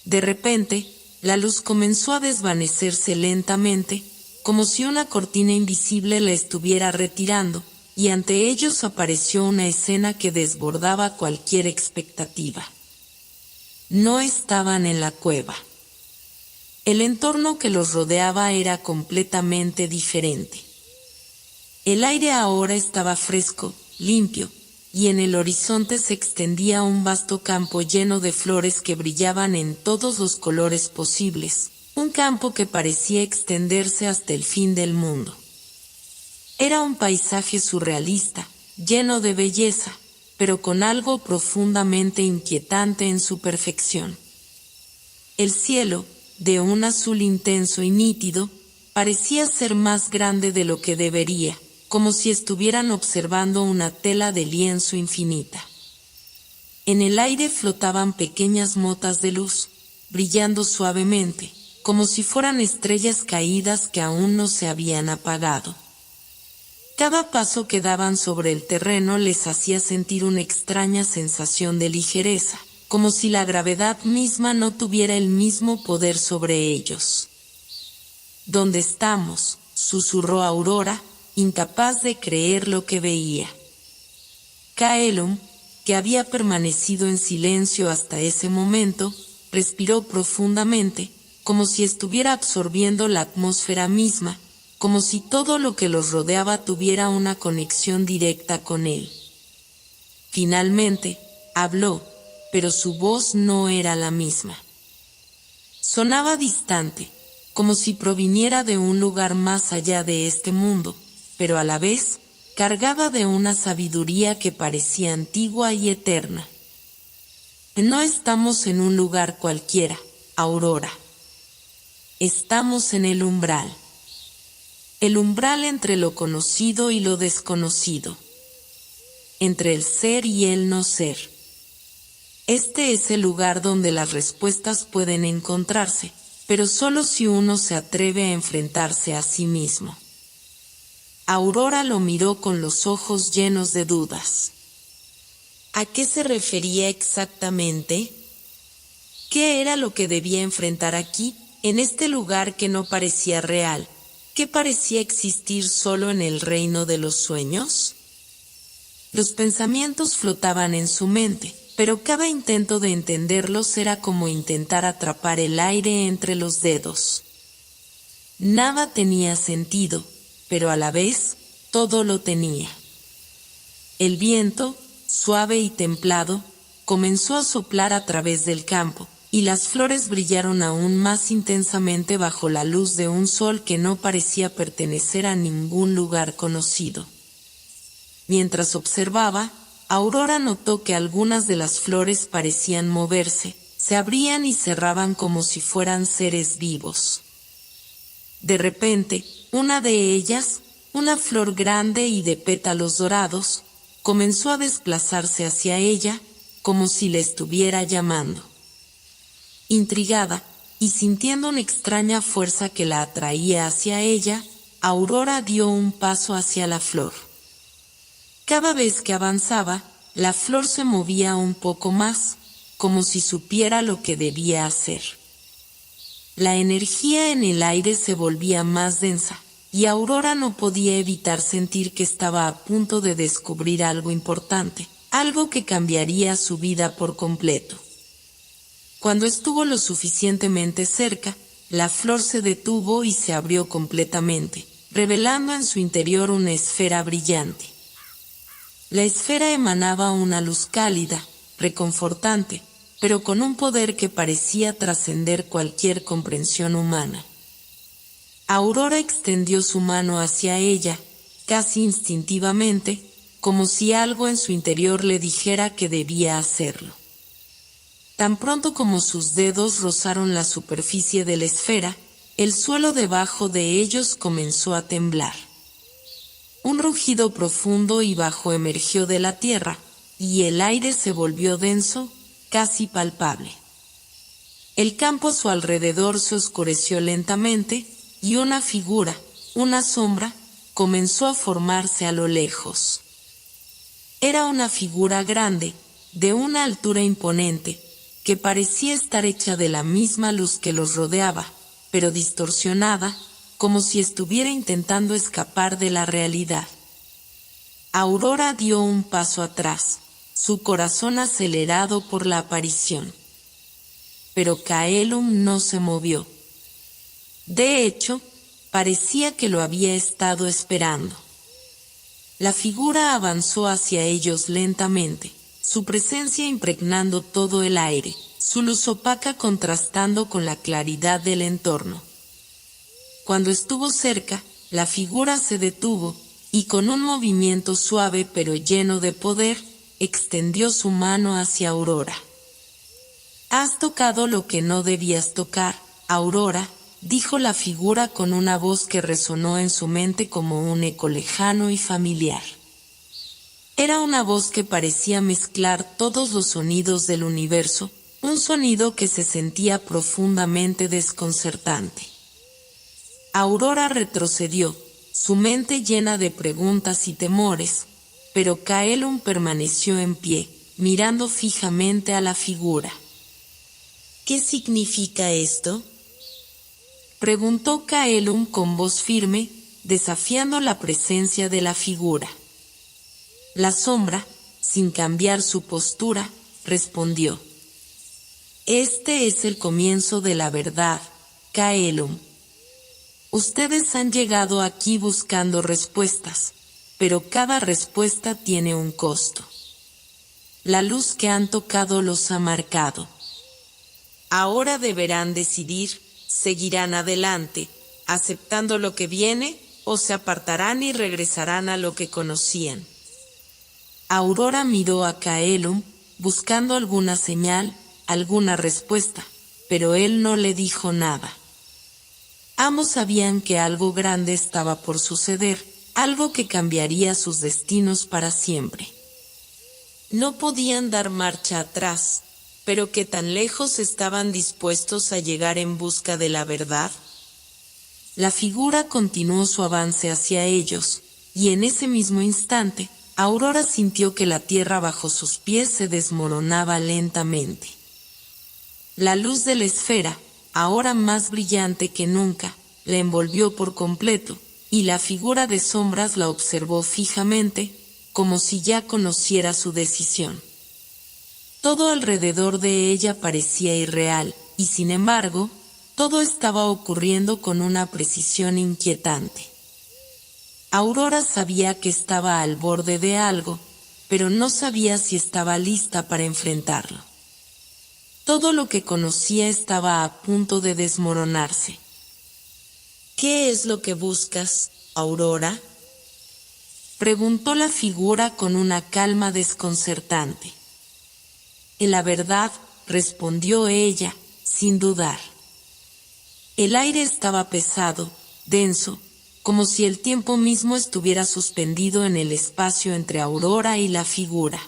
De repente, la luz comenzó a desvanecerse lentamente, como si una cortina invisible la estuviera retirando, y ante ellos apareció una escena que desbordaba cualquier expectativa. No estaban en la cueva. El entorno que los rodeaba era completamente diferente. El aire ahora estaba fresco, limpio, y en el horizonte se extendía un vasto campo lleno de flores que brillaban en todos los colores posibles, un campo que parecía extenderse hasta el fin del mundo. Era un paisaje surrealista, lleno de belleza, pero con algo profundamente inquietante en su perfección. El cielo, de un azul intenso y nítido, parecía ser más grande de lo que debería, como si estuvieran observando una tela de lienzo infinita. En el aire flotaban pequeñas motas de luz, brillando suavemente, como si fueran estrellas caídas que aún no se habían apagado. Cada paso que daban sobre el terreno les hacía sentir una extraña sensación de ligereza, como si la gravedad misma no tuviera el mismo poder sobre ellos. ¿Dónde estamos?, susurró Aurora, incapaz de creer lo que veía. Kaelum, que había permanecido en silencio hasta ese momento, respiró profundamente, como si estuviera absorbiendo la atmósfera misma, como si todo lo que los rodeaba tuviera una conexión directa con él. Finalmente, habló, pero su voz no era la misma. Sonaba distante, como si proviniera de un lugar más allá de este mundo, pero a la vez, cargada de una sabiduría que parecía antigua y eterna. No estamos en un lugar cualquiera, Aurora. Estamos en el umbral. El umbral entre lo conocido y lo desconocido. Entre el ser y el no ser. Este es el lugar donde las respuestas pueden encontrarse, pero solo si uno se atreve a enfrentarse a sí mismo. Aurora lo miró con los ojos llenos de dudas. ¿A qué se refería exactamente? ¿Qué era lo que debía enfrentar aquí, en este lugar que no parecía real, que parecía existir solo en el reino de los sueños? Los pensamientos flotaban en su mente, pero cada intento de entenderlos era como intentar atrapar el aire entre los dedos. Nada tenía sentido, pero a la vez, todo lo tenía. El viento, suave y templado, comenzó a soplar a través del campo, y las flores brillaron aún más intensamente bajo la luz de un sol que no parecía pertenecer a ningún lugar conocido. Mientras observaba, Aurora notó que algunas de las flores parecían moverse, se abrían y cerraban como si fueran seres vivos. De repente, una de ellas, una flor grande y de pétalos dorados, comenzó a desplazarse hacia ella, como si le estuviera llamando. Intrigada, y sintiendo una extraña fuerza que la atraía hacia ella, Aurora dio un paso hacia la flor. Cada vez que avanzaba, la flor se movía un poco más, como si supiera lo que debía hacer. La energía en el aire se volvía más densa, y Aurora no podía evitar sentir que estaba a punto de descubrir algo importante, algo que cambiaría su vida por completo. Cuando estuvo lo suficientemente cerca, la flor se detuvo y se abrió completamente, revelando en su interior una esfera brillante. La esfera emanaba una luz cálida, reconfortante, pero con un poder que parecía trascender cualquier comprensión humana. Aurora extendió su mano hacia ella, casi instintivamente, como si algo en su interior le dijera que debía hacerlo. Tan pronto como sus dedos rozaron la superficie de la esfera, el suelo debajo de ellos comenzó a temblar. Un rugido profundo y bajo emergió de la tierra, y el aire se volvió denso, casi palpable. El campo a su alrededor se oscureció lentamente, y una figura, una sombra, comenzó a formarse a lo lejos. Era una figura grande, de una altura imponente, que parecía estar hecha de la misma luz que los rodeaba, pero distorsionada, como si estuviera intentando escapar de la realidad. Aurora dio un paso atrás, su corazón acelerado por la aparición. Pero Kaelum no se movió. De hecho, parecía que lo había estado esperando. La figura avanzó hacia ellos lentamente, su presencia impregnando todo el aire, su luz opaca contrastando con la claridad del entorno. Cuando estuvo cerca, la figura se detuvo, y con un movimiento suave pero lleno de poder, extendió su mano hacia Aurora. «Has tocado lo que no debías tocar», Aurora, dijo la figura con una voz que resonó en su mente como un eco lejano y familiar. Era una voz que parecía mezclar todos los sonidos del universo, un sonido que se sentía profundamente desconcertante. Aurora retrocedió, su mente llena de preguntas y temores, pero Kaelum permaneció en pie, mirando fijamente a la figura. ¿Qué significa esto?, preguntó Kaelum con voz firme, desafiando la presencia de la figura. La sombra, sin cambiar su postura, respondió: Este es el comienzo de la verdad, Kaelum. Ustedes han llegado aquí buscando respuestas, pero cada respuesta tiene un costo. La luz que han tocado los ha marcado. Ahora deberán decidir, seguirán adelante, aceptando lo que viene, o se apartarán y regresarán a lo que conocían. Aurora miró a Kaelum, buscando alguna señal, alguna respuesta, pero él no le dijo nada. Ambos sabían que algo grande estaba por suceder, algo que cambiaría sus destinos para siempre. No podían dar marcha atrás, pero ¿qué tan lejos estaban dispuestos a llegar en busca de la verdad? La figura continuó su avance hacia ellos, y en ese mismo instante, Aurora sintió que la tierra bajo sus pies se desmoronaba lentamente. La luz de la esfera, ahora más brillante que nunca, la envolvió por completo, y la figura de sombras la observó fijamente, como si ya conociera su decisión. Todo alrededor de ella parecía irreal, y sin embargo, todo estaba ocurriendo con una precisión inquietante. Aurora sabía que estaba al borde de algo, pero no sabía si estaba lista para enfrentarlo. Todo lo que conocía estaba a punto de desmoronarse. ¿Qué es lo que buscas, Aurora?, preguntó la figura con una calma desconcertante. En la verdad, respondió ella, sin dudar. El aire estaba pesado, denso, como si el tiempo mismo estuviera suspendido en el espacio entre Aurora y la figura.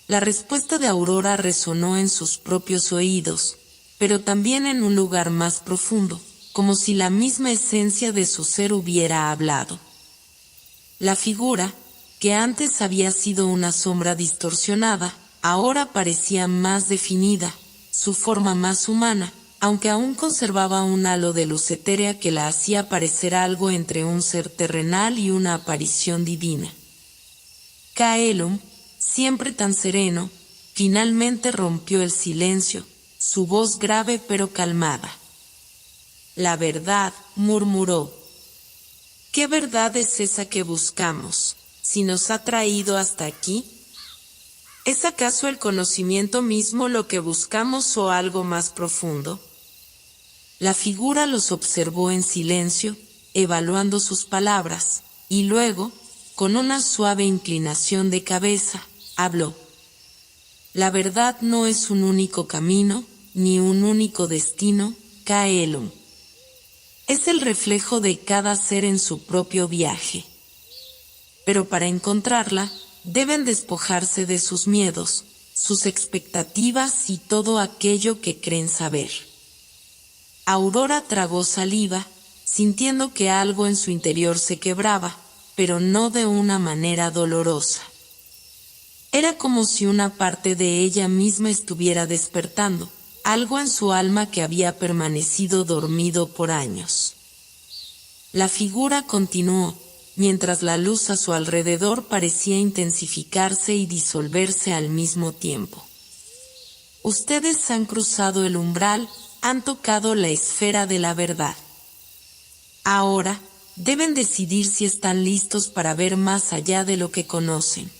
La respuesta de Aurora resonó en sus propios oídos, pero también en un lugar más profundo, como si la misma esencia de su ser hubiera hablado. La figura, que antes había sido una sombra distorsionada, ahora parecía más definida, su forma más humana, aunque aún conservaba un halo de luz etérea que la hacía parecer algo entre un ser terrenal y una aparición divina. Kaelum, siempre tan sereno, finalmente rompió el silencio, su voz grave pero calmada. La verdad, murmuró. ¿Qué verdad es esa que buscamos, si nos ha traído hasta aquí? ¿Es acaso el conocimiento mismo lo que buscamos o algo más profundo? La figura los observó en silencio, evaluando sus palabras, y luego, con una suave inclinación de cabeza, habló. La verdad no es un único camino, ni un único destino, Kaelum. Es el reflejo de cada ser en su propio viaje. Pero para encontrarla, deben despojarse de sus miedos, sus expectativas y todo aquello que creen saber. Aurora tragó saliva, sintiendo que algo en su interior se quebraba, pero no de una manera dolorosa. Era como si una parte de ella misma estuviera despertando, algo en su alma que había permanecido dormido por años. La figura continuó, mientras la luz a su alrededor parecía intensificarse y disolverse al mismo tiempo. Ustedes han cruzado el umbral, han tocado la esfera de la verdad. Ahora, deben decidir si están listos para ver más allá de lo que conocen.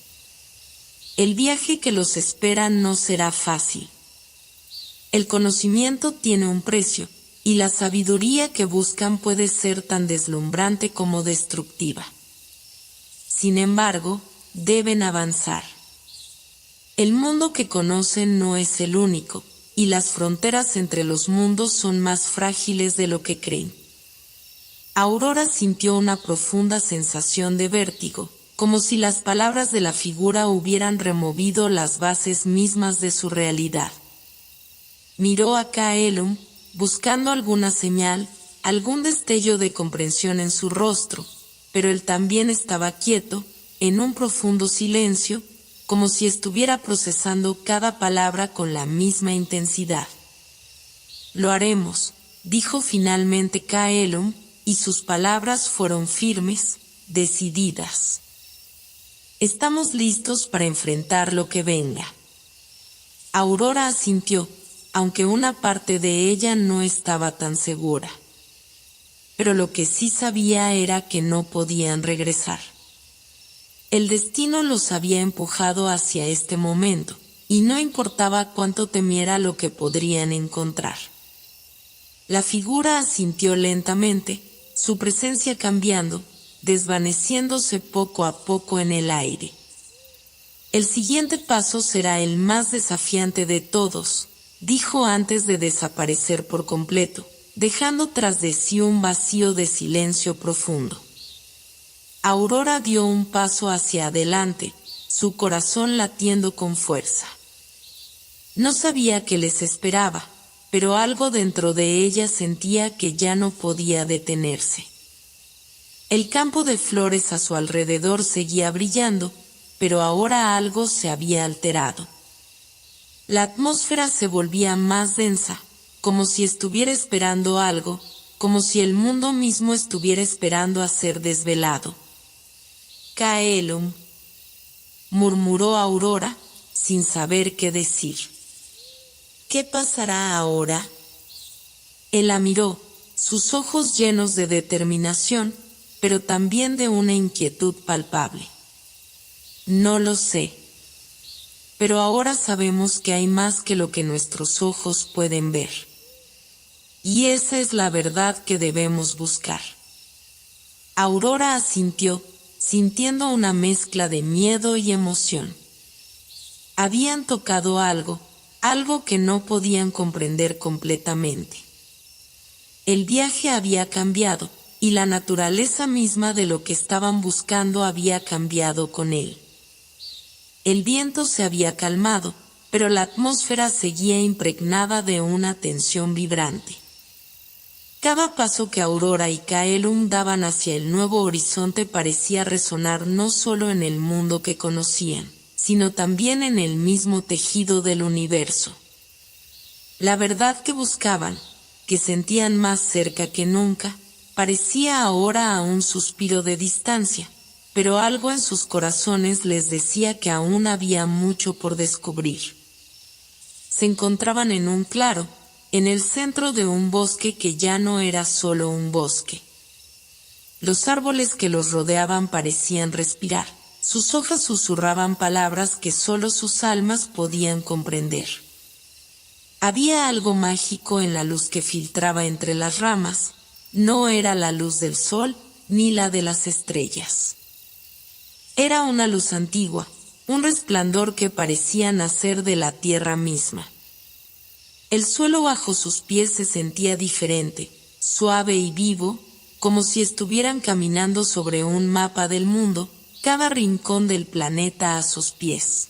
El viaje que los espera no será fácil. El conocimiento tiene un precio, y la sabiduría que buscan puede ser tan deslumbrante como destructiva. Sin embargo, deben avanzar. El mundo que conocen no es el único, y las fronteras entre los mundos son más frágiles de lo que creen. Aurora sintió una profunda sensación de vértigo, como si las palabras de la figura hubieran removido las bases mismas de su realidad. Miró a Kaelum, buscando alguna señal, algún destello de comprensión en su rostro, pero él también estaba quieto, en un profundo silencio, como si estuviera procesando cada palabra con la misma intensidad. «Lo haremos», dijo finalmente Kaelum, y sus palabras fueron firmes, decididas. «Estamos listos para enfrentar lo que venga». Aurora asintió, aunque una parte de ella no estaba tan segura. Pero lo que sí sabía era que no podían regresar. El destino los había empujado hacia este momento, y no importaba cuánto temiera lo que podrían encontrar. La figura asintió lentamente, su presencia cambiando, desvaneciéndose poco a poco en el aire. «El siguiente paso será el más desafiante de todos», dijo antes de desaparecer por completo, dejando tras de sí un vacío de silencio profundo. Aurora dio un paso hacia adelante, su corazón latiendo con fuerza. No sabía qué les esperaba, pero algo dentro de ella sentía que ya no podía detenerse. El campo de flores a su alrededor seguía brillando, pero ahora algo se había alterado. La atmósfera se volvía más densa, como si estuviera esperando algo, como si el mundo mismo estuviera esperando a ser desvelado. «Kaelum», murmuró Aurora, sin saber qué decir. «¿Qué pasará ahora?» Él la miró, sus ojos llenos de determinación, pero también de una inquietud palpable. «No lo sé. Pero ahora sabemos que hay más que lo que nuestros ojos pueden ver. Y esa es la verdad que debemos buscar». Aurora asintió, sintiendo una mezcla de miedo y emoción. Habían tocado algo que no podían comprender completamente. El viaje había cambiado, y la naturaleza misma de lo que estaban buscando había cambiado con él. El viento se había calmado, pero la atmósfera seguía impregnada de una tensión vibrante. Cada paso que Aurora y Kaelum daban hacia el nuevo horizonte parecía resonar no solo en el mundo que conocían, sino también en el mismo tejido del universo. La verdad que buscaban, que sentían más cerca que nunca, parecía ahora a un suspiro de distancia, pero algo en sus corazones les decía que aún había mucho por descubrir. Se encontraban en un claro, en el centro de un bosque que ya no era solo un bosque. Los árboles que los rodeaban parecían respirar, sus hojas susurraban palabras que solo sus almas podían comprender. Había algo mágico en la luz que filtraba entre las ramas, no era la luz del sol ni la de las estrellas. Era una luz antigua, un resplandor que parecía nacer de la tierra misma. El suelo bajo sus pies se sentía diferente, suave y vivo, como si estuvieran caminando sobre un mapa del mundo, cada rincón del planeta a sus pies.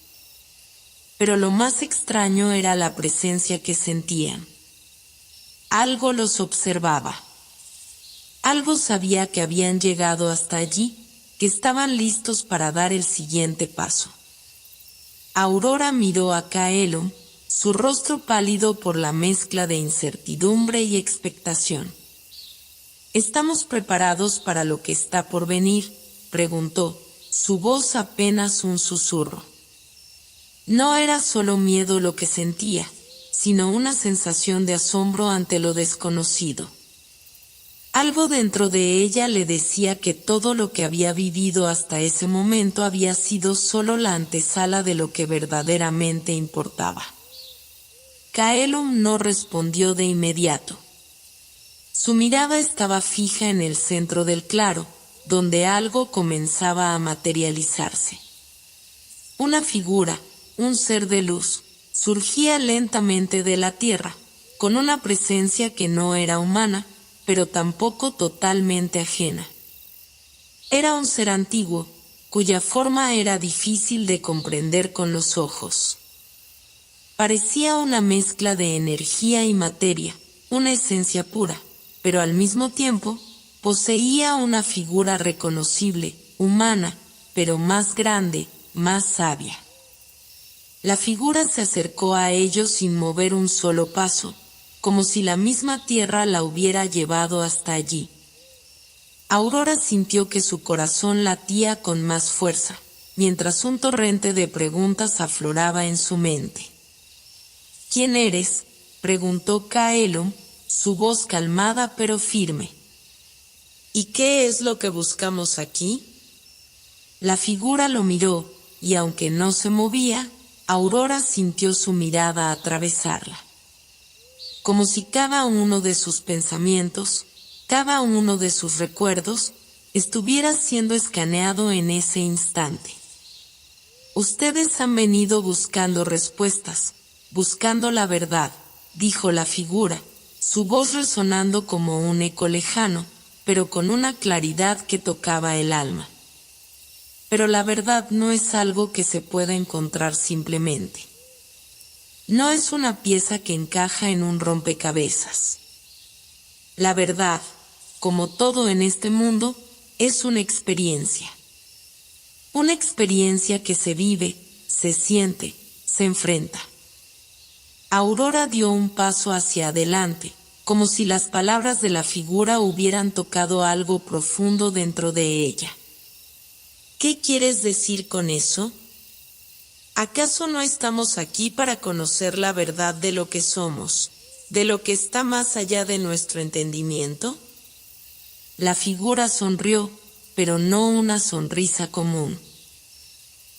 Pero lo más extraño era la presencia que sentían. Algo los observaba. Algo sabía que habían llegado hasta allí, que estaban listos para dar el siguiente paso. Aurora miró a Kaelum, su rostro pálido por la mezcla de incertidumbre y expectación. «¿Estamos preparados para lo que está por venir?», preguntó, su voz apenas un susurro. No era solo miedo lo que sentía, sino una sensación de asombro ante lo desconocido. Algo dentro de ella le decía que todo lo que había vivido hasta ese momento había sido solo la antesala de lo que verdaderamente importaba. Kaelum no respondió de inmediato. Su mirada estaba fija en el centro del claro, donde algo comenzaba a materializarse. Una figura, un ser de luz, surgía lentamente de la tierra, con una presencia que no era humana, pero tampoco totalmente ajena. Era un ser antiguo, cuya forma era difícil de comprender con los ojos. Parecía una mezcla de energía y materia, una esencia pura, pero al mismo tiempo, poseía una figura reconocible, humana, pero más grande, más sabia. La figura se acercó a ellos sin mover un solo paso, como si la misma tierra la hubiera llevado hasta allí. Aurora sintió que su corazón latía con más fuerza, mientras un torrente de preguntas afloraba en su mente. ¿Quién eres?, preguntó Caelum, su voz calmada pero firme. ¿Y qué es lo que buscamos aquí? La figura lo miró, y aunque no se movía, Aurora sintió su mirada atravesarla. Como si cada uno de sus pensamientos, cada uno de sus recuerdos, estuviera siendo escaneado en ese instante. Ustedes han venido buscando respuestas, buscando la verdad, dijo la figura, su voz resonando como un eco lejano, pero con una claridad que tocaba el alma. Pero la verdad no es algo que se pueda encontrar simplemente. No es una pieza que encaja en un rompecabezas. La verdad, como todo en este mundo, es una experiencia. Una experiencia que se vive, se siente, se enfrenta. Aurora dio un paso hacia adelante, como si las palabras de la figura hubieran tocado algo profundo dentro de ella. ¿Qué quieres decir con eso? ¿Acaso no estamos aquí para conocer la verdad de lo que somos, de lo que está más allá de nuestro entendimiento? La figura sonrió, pero no una sonrisa común.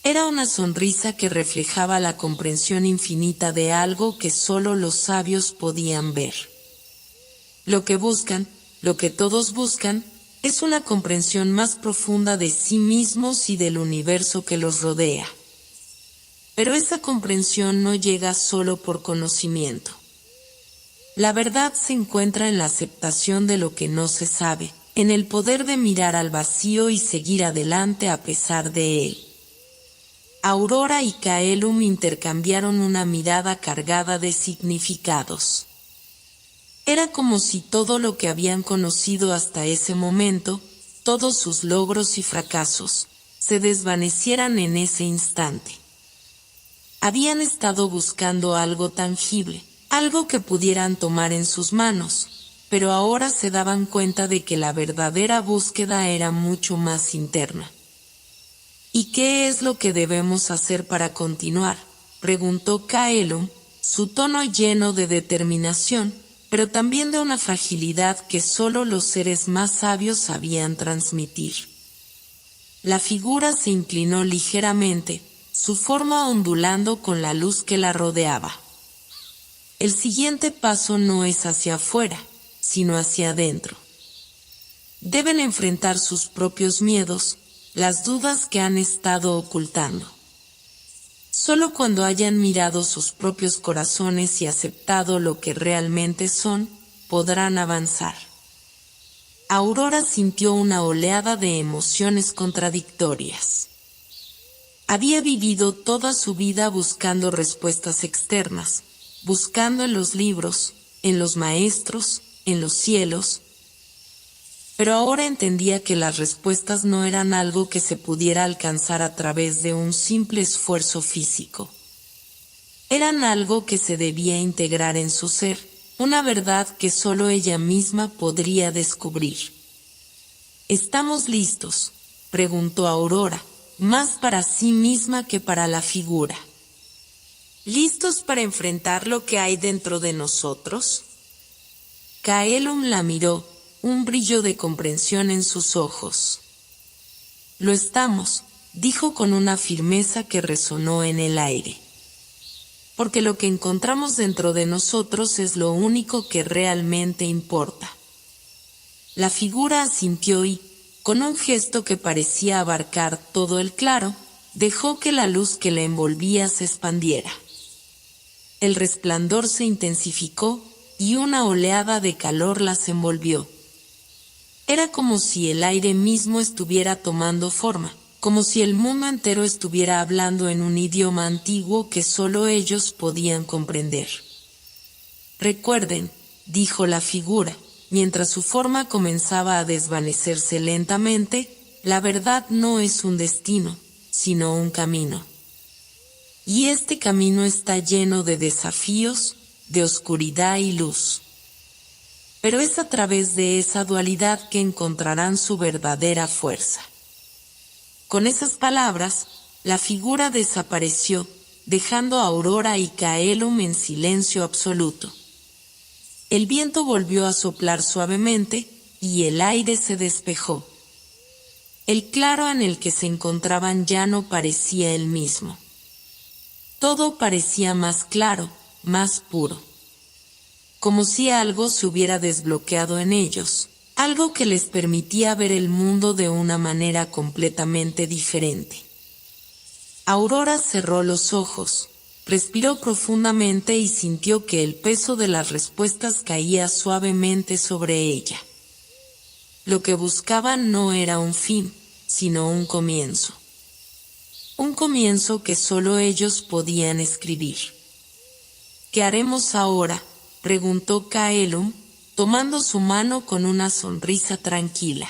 Era una sonrisa que reflejaba la comprensión infinita de algo que solo los sabios podían ver. Lo que buscan, lo que todos buscan, es una comprensión más profunda de sí mismos y del universo que los rodea. Pero esa comprensión no llega solo por conocimiento. La verdad se encuentra en la aceptación de lo que no se sabe, en el poder de mirar al vacío y seguir adelante a pesar de él. Aurora y Caelum intercambiaron una mirada cargada de significados. Era como si todo lo que habían conocido hasta ese momento, todos sus logros y fracasos, se desvanecieran en ese instante. Habían estado buscando algo tangible, algo que pudieran tomar en sus manos, pero ahora se daban cuenta de que la verdadera búsqueda era mucho más interna. ¿Y qué es lo que debemos hacer para continuar?, preguntó Caelum, su tono lleno de determinación, pero también de una fragilidad que solo los seres más sabios sabían transmitir. La figura se inclinó ligeramente, su forma ondulando con la luz que la rodeaba. El siguiente paso no es hacia afuera, sino hacia adentro. Deben enfrentar sus propios miedos, las dudas que han estado ocultando. Solo cuando hayan mirado sus propios corazones y aceptado lo que realmente son, podrán avanzar. Aurora sintió una oleada de emociones contradictorias. Había vivido toda su vida buscando respuestas externas, buscando en los libros, en los maestros, en los cielos. Pero ahora entendía que las respuestas no eran algo que se pudiera alcanzar a través de un simple esfuerzo físico. Eran algo que se debía integrar en su ser, una verdad que solo ella misma podría descubrir. ¿Estamos listos?, preguntó Aurora, más para sí misma que para la figura. ¿Listos para enfrentar lo que hay dentro de nosotros? Caelum la miró, un brillo de comprensión en sus ojos. Lo estamos, dijo con una firmeza que resonó en el aire. Porque lo que encontramos dentro de nosotros es lo único que realmente importa. La figura asintió y, con un gesto que parecía abarcar todo el claro, dejó que la luz que la envolvía se expandiera. El resplandor se intensificó y una oleada de calor las envolvió. Era como si el aire mismo estuviera tomando forma, como si el mundo entero estuviera hablando en un idioma antiguo que solo ellos podían comprender. Recuerden, dijo la figura, mientras su forma comenzaba a desvanecerse lentamente, la verdad no es un destino, sino un camino. Y este camino está lleno de desafíos, de oscuridad y luz. Pero es a través de esa dualidad que encontrarán su verdadera fuerza. Con esas palabras, la figura desapareció, dejando a Aurora y Caelum en silencio absoluto. El viento volvió a soplar suavemente, y el aire se despejó. El claro en el que se encontraban ya no parecía el mismo. Todo parecía más claro, más puro. Como si algo se hubiera desbloqueado en ellos, algo que les permitía ver el mundo de una manera completamente diferente. Aurora cerró los ojos, respiró profundamente y sintió que el peso de las respuestas caía suavemente sobre ella. Lo que buscaban no era un fin, sino un comienzo. Un comienzo que solo ellos podían escribir. ¿Qué haremos ahora?, preguntó Caelum, tomando su mano con una sonrisa tranquila.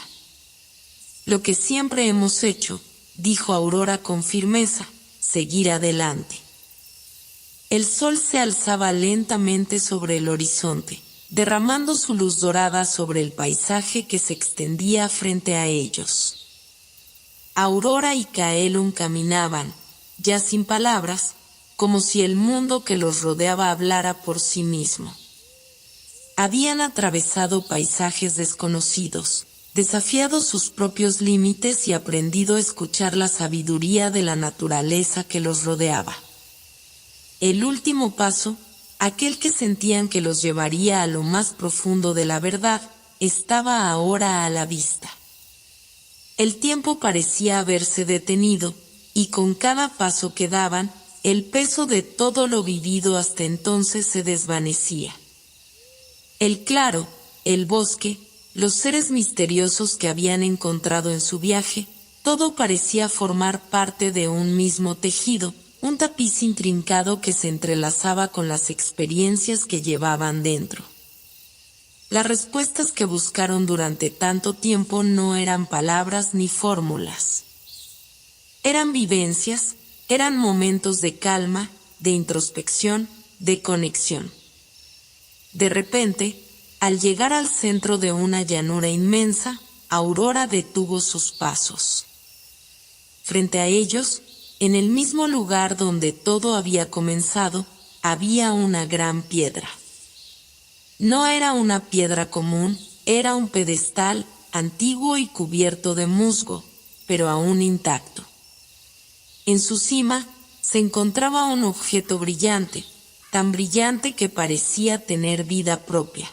Lo que siempre hemos hecho, dijo Aurora con firmeza, seguir adelante. El sol se alzaba lentamente sobre el horizonte, derramando su luz dorada sobre el paisaje que se extendía frente a ellos. Aurora y Caelum caminaban, ya sin palabras, como si el mundo que los rodeaba hablara por sí mismo. Habían atravesado paisajes desconocidos, desafiado sus propios límites y aprendido a escuchar la sabiduría de la naturaleza que los rodeaba. El último paso, aquel que sentían que los llevaría a lo más profundo de la verdad, estaba ahora a la vista. El tiempo parecía haberse detenido, y con cada paso que daban, el peso de todo lo vivido hasta entonces se desvanecía. El claro, el bosque, los seres misteriosos que habían encontrado en su viaje, todo parecía formar parte de un mismo tejido, un tapiz intrincado que se entrelazaba con las experiencias que llevaban dentro. Las respuestas que buscaron durante tanto tiempo no eran palabras ni fórmulas. Eran vivencias, eran momentos de calma, de introspección, de conexión. De repente, al llegar al centro de una llanura inmensa, Aurora detuvo sus pasos. Frente a ellos, en el mismo lugar donde todo había comenzado, había una gran piedra. No era una piedra común, era un pedestal, antiguo y cubierto de musgo, pero aún intacto. En su cima, se encontraba un objeto brillante, tan brillante que parecía tener vida propia.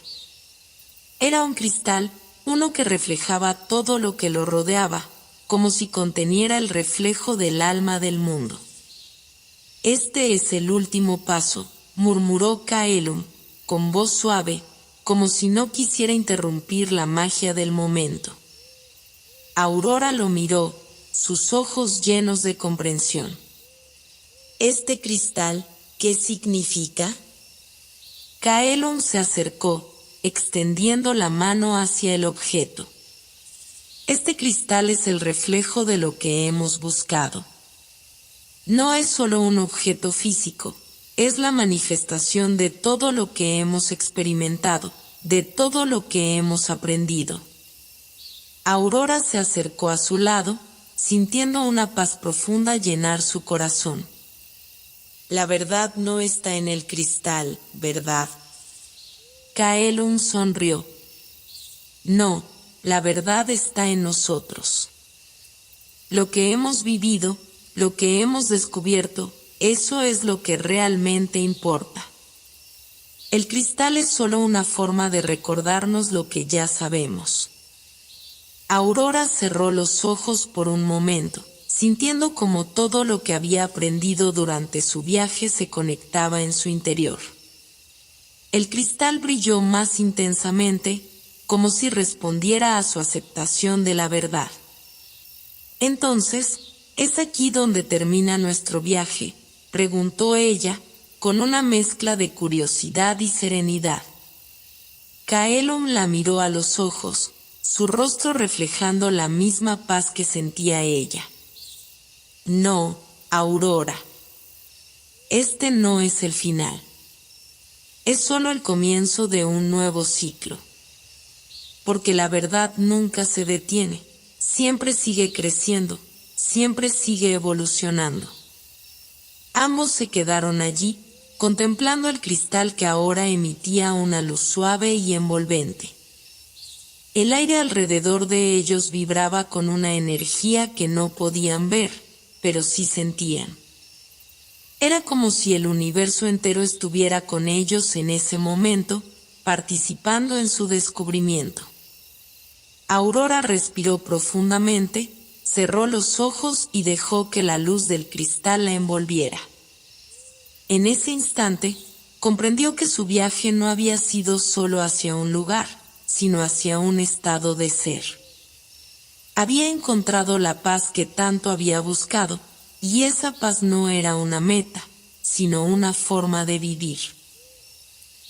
Era un cristal, uno que reflejaba todo lo que lo rodeaba, como si conteniera el reflejo del alma del mundo. Este es el último paso, murmuró Caelum, con voz suave, como si no quisiera interrumpir la magia del momento. Aurora lo miró, sus ojos llenos de comprensión. ¿Este cristal qué significa? Caelum se acercó, extendiendo la mano hacia el objeto. Este cristal es el reflejo de lo que hemos buscado. No es solo un objeto físico, es la manifestación de todo lo que hemos experimentado, de todo lo que hemos aprendido. Aurora se acercó a su lado, sintiendo una paz profunda llenar su corazón. La verdad no está en el cristal, ¿verdad? Caelum sonrió. No, la verdad está en nosotros. Lo que hemos vivido, lo que hemos descubierto, eso es lo que realmente importa. El cristal es solo una forma de recordarnos lo que ya sabemos. Aurora cerró los ojos por un momento, sintiendo como todo lo que había aprendido durante su viaje se conectaba en su interior. El cristal brilló más intensamente, como si respondiera a su aceptación de la verdad. Entonces, ¿es aquí donde termina nuestro viaje?, preguntó ella, con una mezcla de curiosidad y serenidad. Kaelum la miró a los ojos, su rostro reflejando la misma paz que sentía ella. No, Aurora. Este no es el final. Es solo el comienzo de un nuevo ciclo. Porque la verdad nunca se detiene, siempre sigue creciendo, siempre sigue evolucionando. Ambos se quedaron allí, contemplando el cristal que ahora emitía una luz suave y envolvente. El aire alrededor de ellos vibraba con una energía que no podían ver, pero sí sentían. Era como si el universo entero estuviera con ellos en ese momento, participando en su descubrimiento. Aurora respiró profundamente, cerró los ojos y dejó que la luz del cristal la envolviera. En ese instante, comprendió que su viaje no había sido solo hacia un lugar, sino hacia un estado de ser. Había encontrado la paz que tanto había buscado, y esa paz no era una meta, sino una forma de vivir.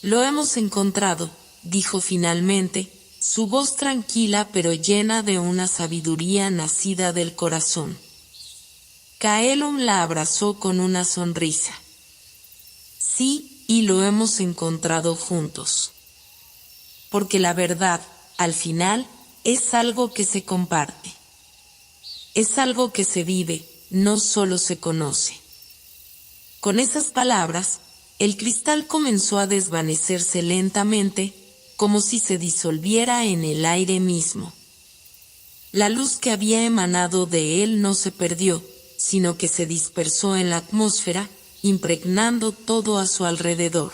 Lo hemos encontrado, dijo finalmente, su voz tranquila pero llena de una sabiduría nacida del corazón. Kaelum la abrazó con una sonrisa. Sí, y lo hemos encontrado juntos. Porque la verdad, al final, es algo que se comparte. Es algo que se vive, no solo se conoce. Con esas palabras, el cristal comenzó a desvanecerse lentamente, como si se disolviera en el aire mismo. La luz que había emanado de él no se perdió, sino que se dispersó en la atmósfera, impregnando todo a su alrededor.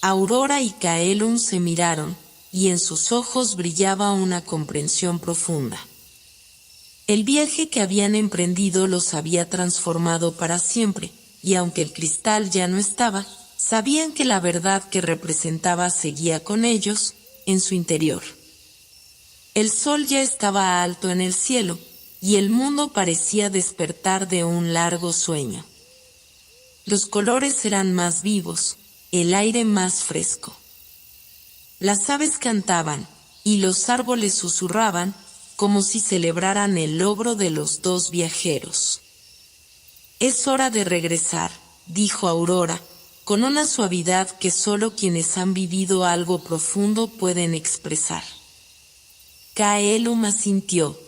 Aurora y Kaelum se miraron, y en sus ojos brillaba una comprensión profunda. El viaje que habían emprendido los había transformado para siempre, y aunque el cristal ya no estaba, sabían que la verdad que representaba seguía con ellos, en su interior. El sol ya estaba alto en el cielo, y el mundo parecía despertar de un largo sueño. Los colores eran más vivos, el aire más fresco. Las aves cantaban, y los árboles susurraban, como si celebraran el logro de los dos viajeros. Es hora de regresar, dijo Aurora, con una suavidad que solo quienes han vivido algo profundo pueden expresar. Kaelum asintió.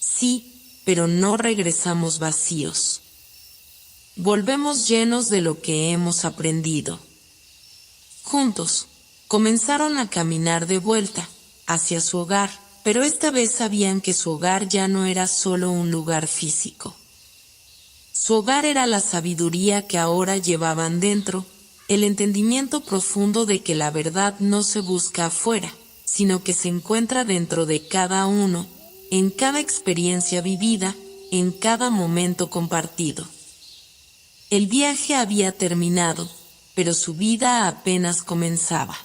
Sí, pero no regresamos vacíos. Volvemos llenos de lo que hemos aprendido. Juntos, comenzaron a caminar de vuelta, hacia su hogar, pero esta vez sabían que su hogar ya no era solo un lugar físico. Su hogar era la sabiduría que ahora llevaban dentro, el entendimiento profundo de que la verdad no se busca afuera, sino que se encuentra dentro de cada uno, en cada experiencia vivida, en cada momento compartido. El viaje había terminado, pero su vida apenas comenzaba.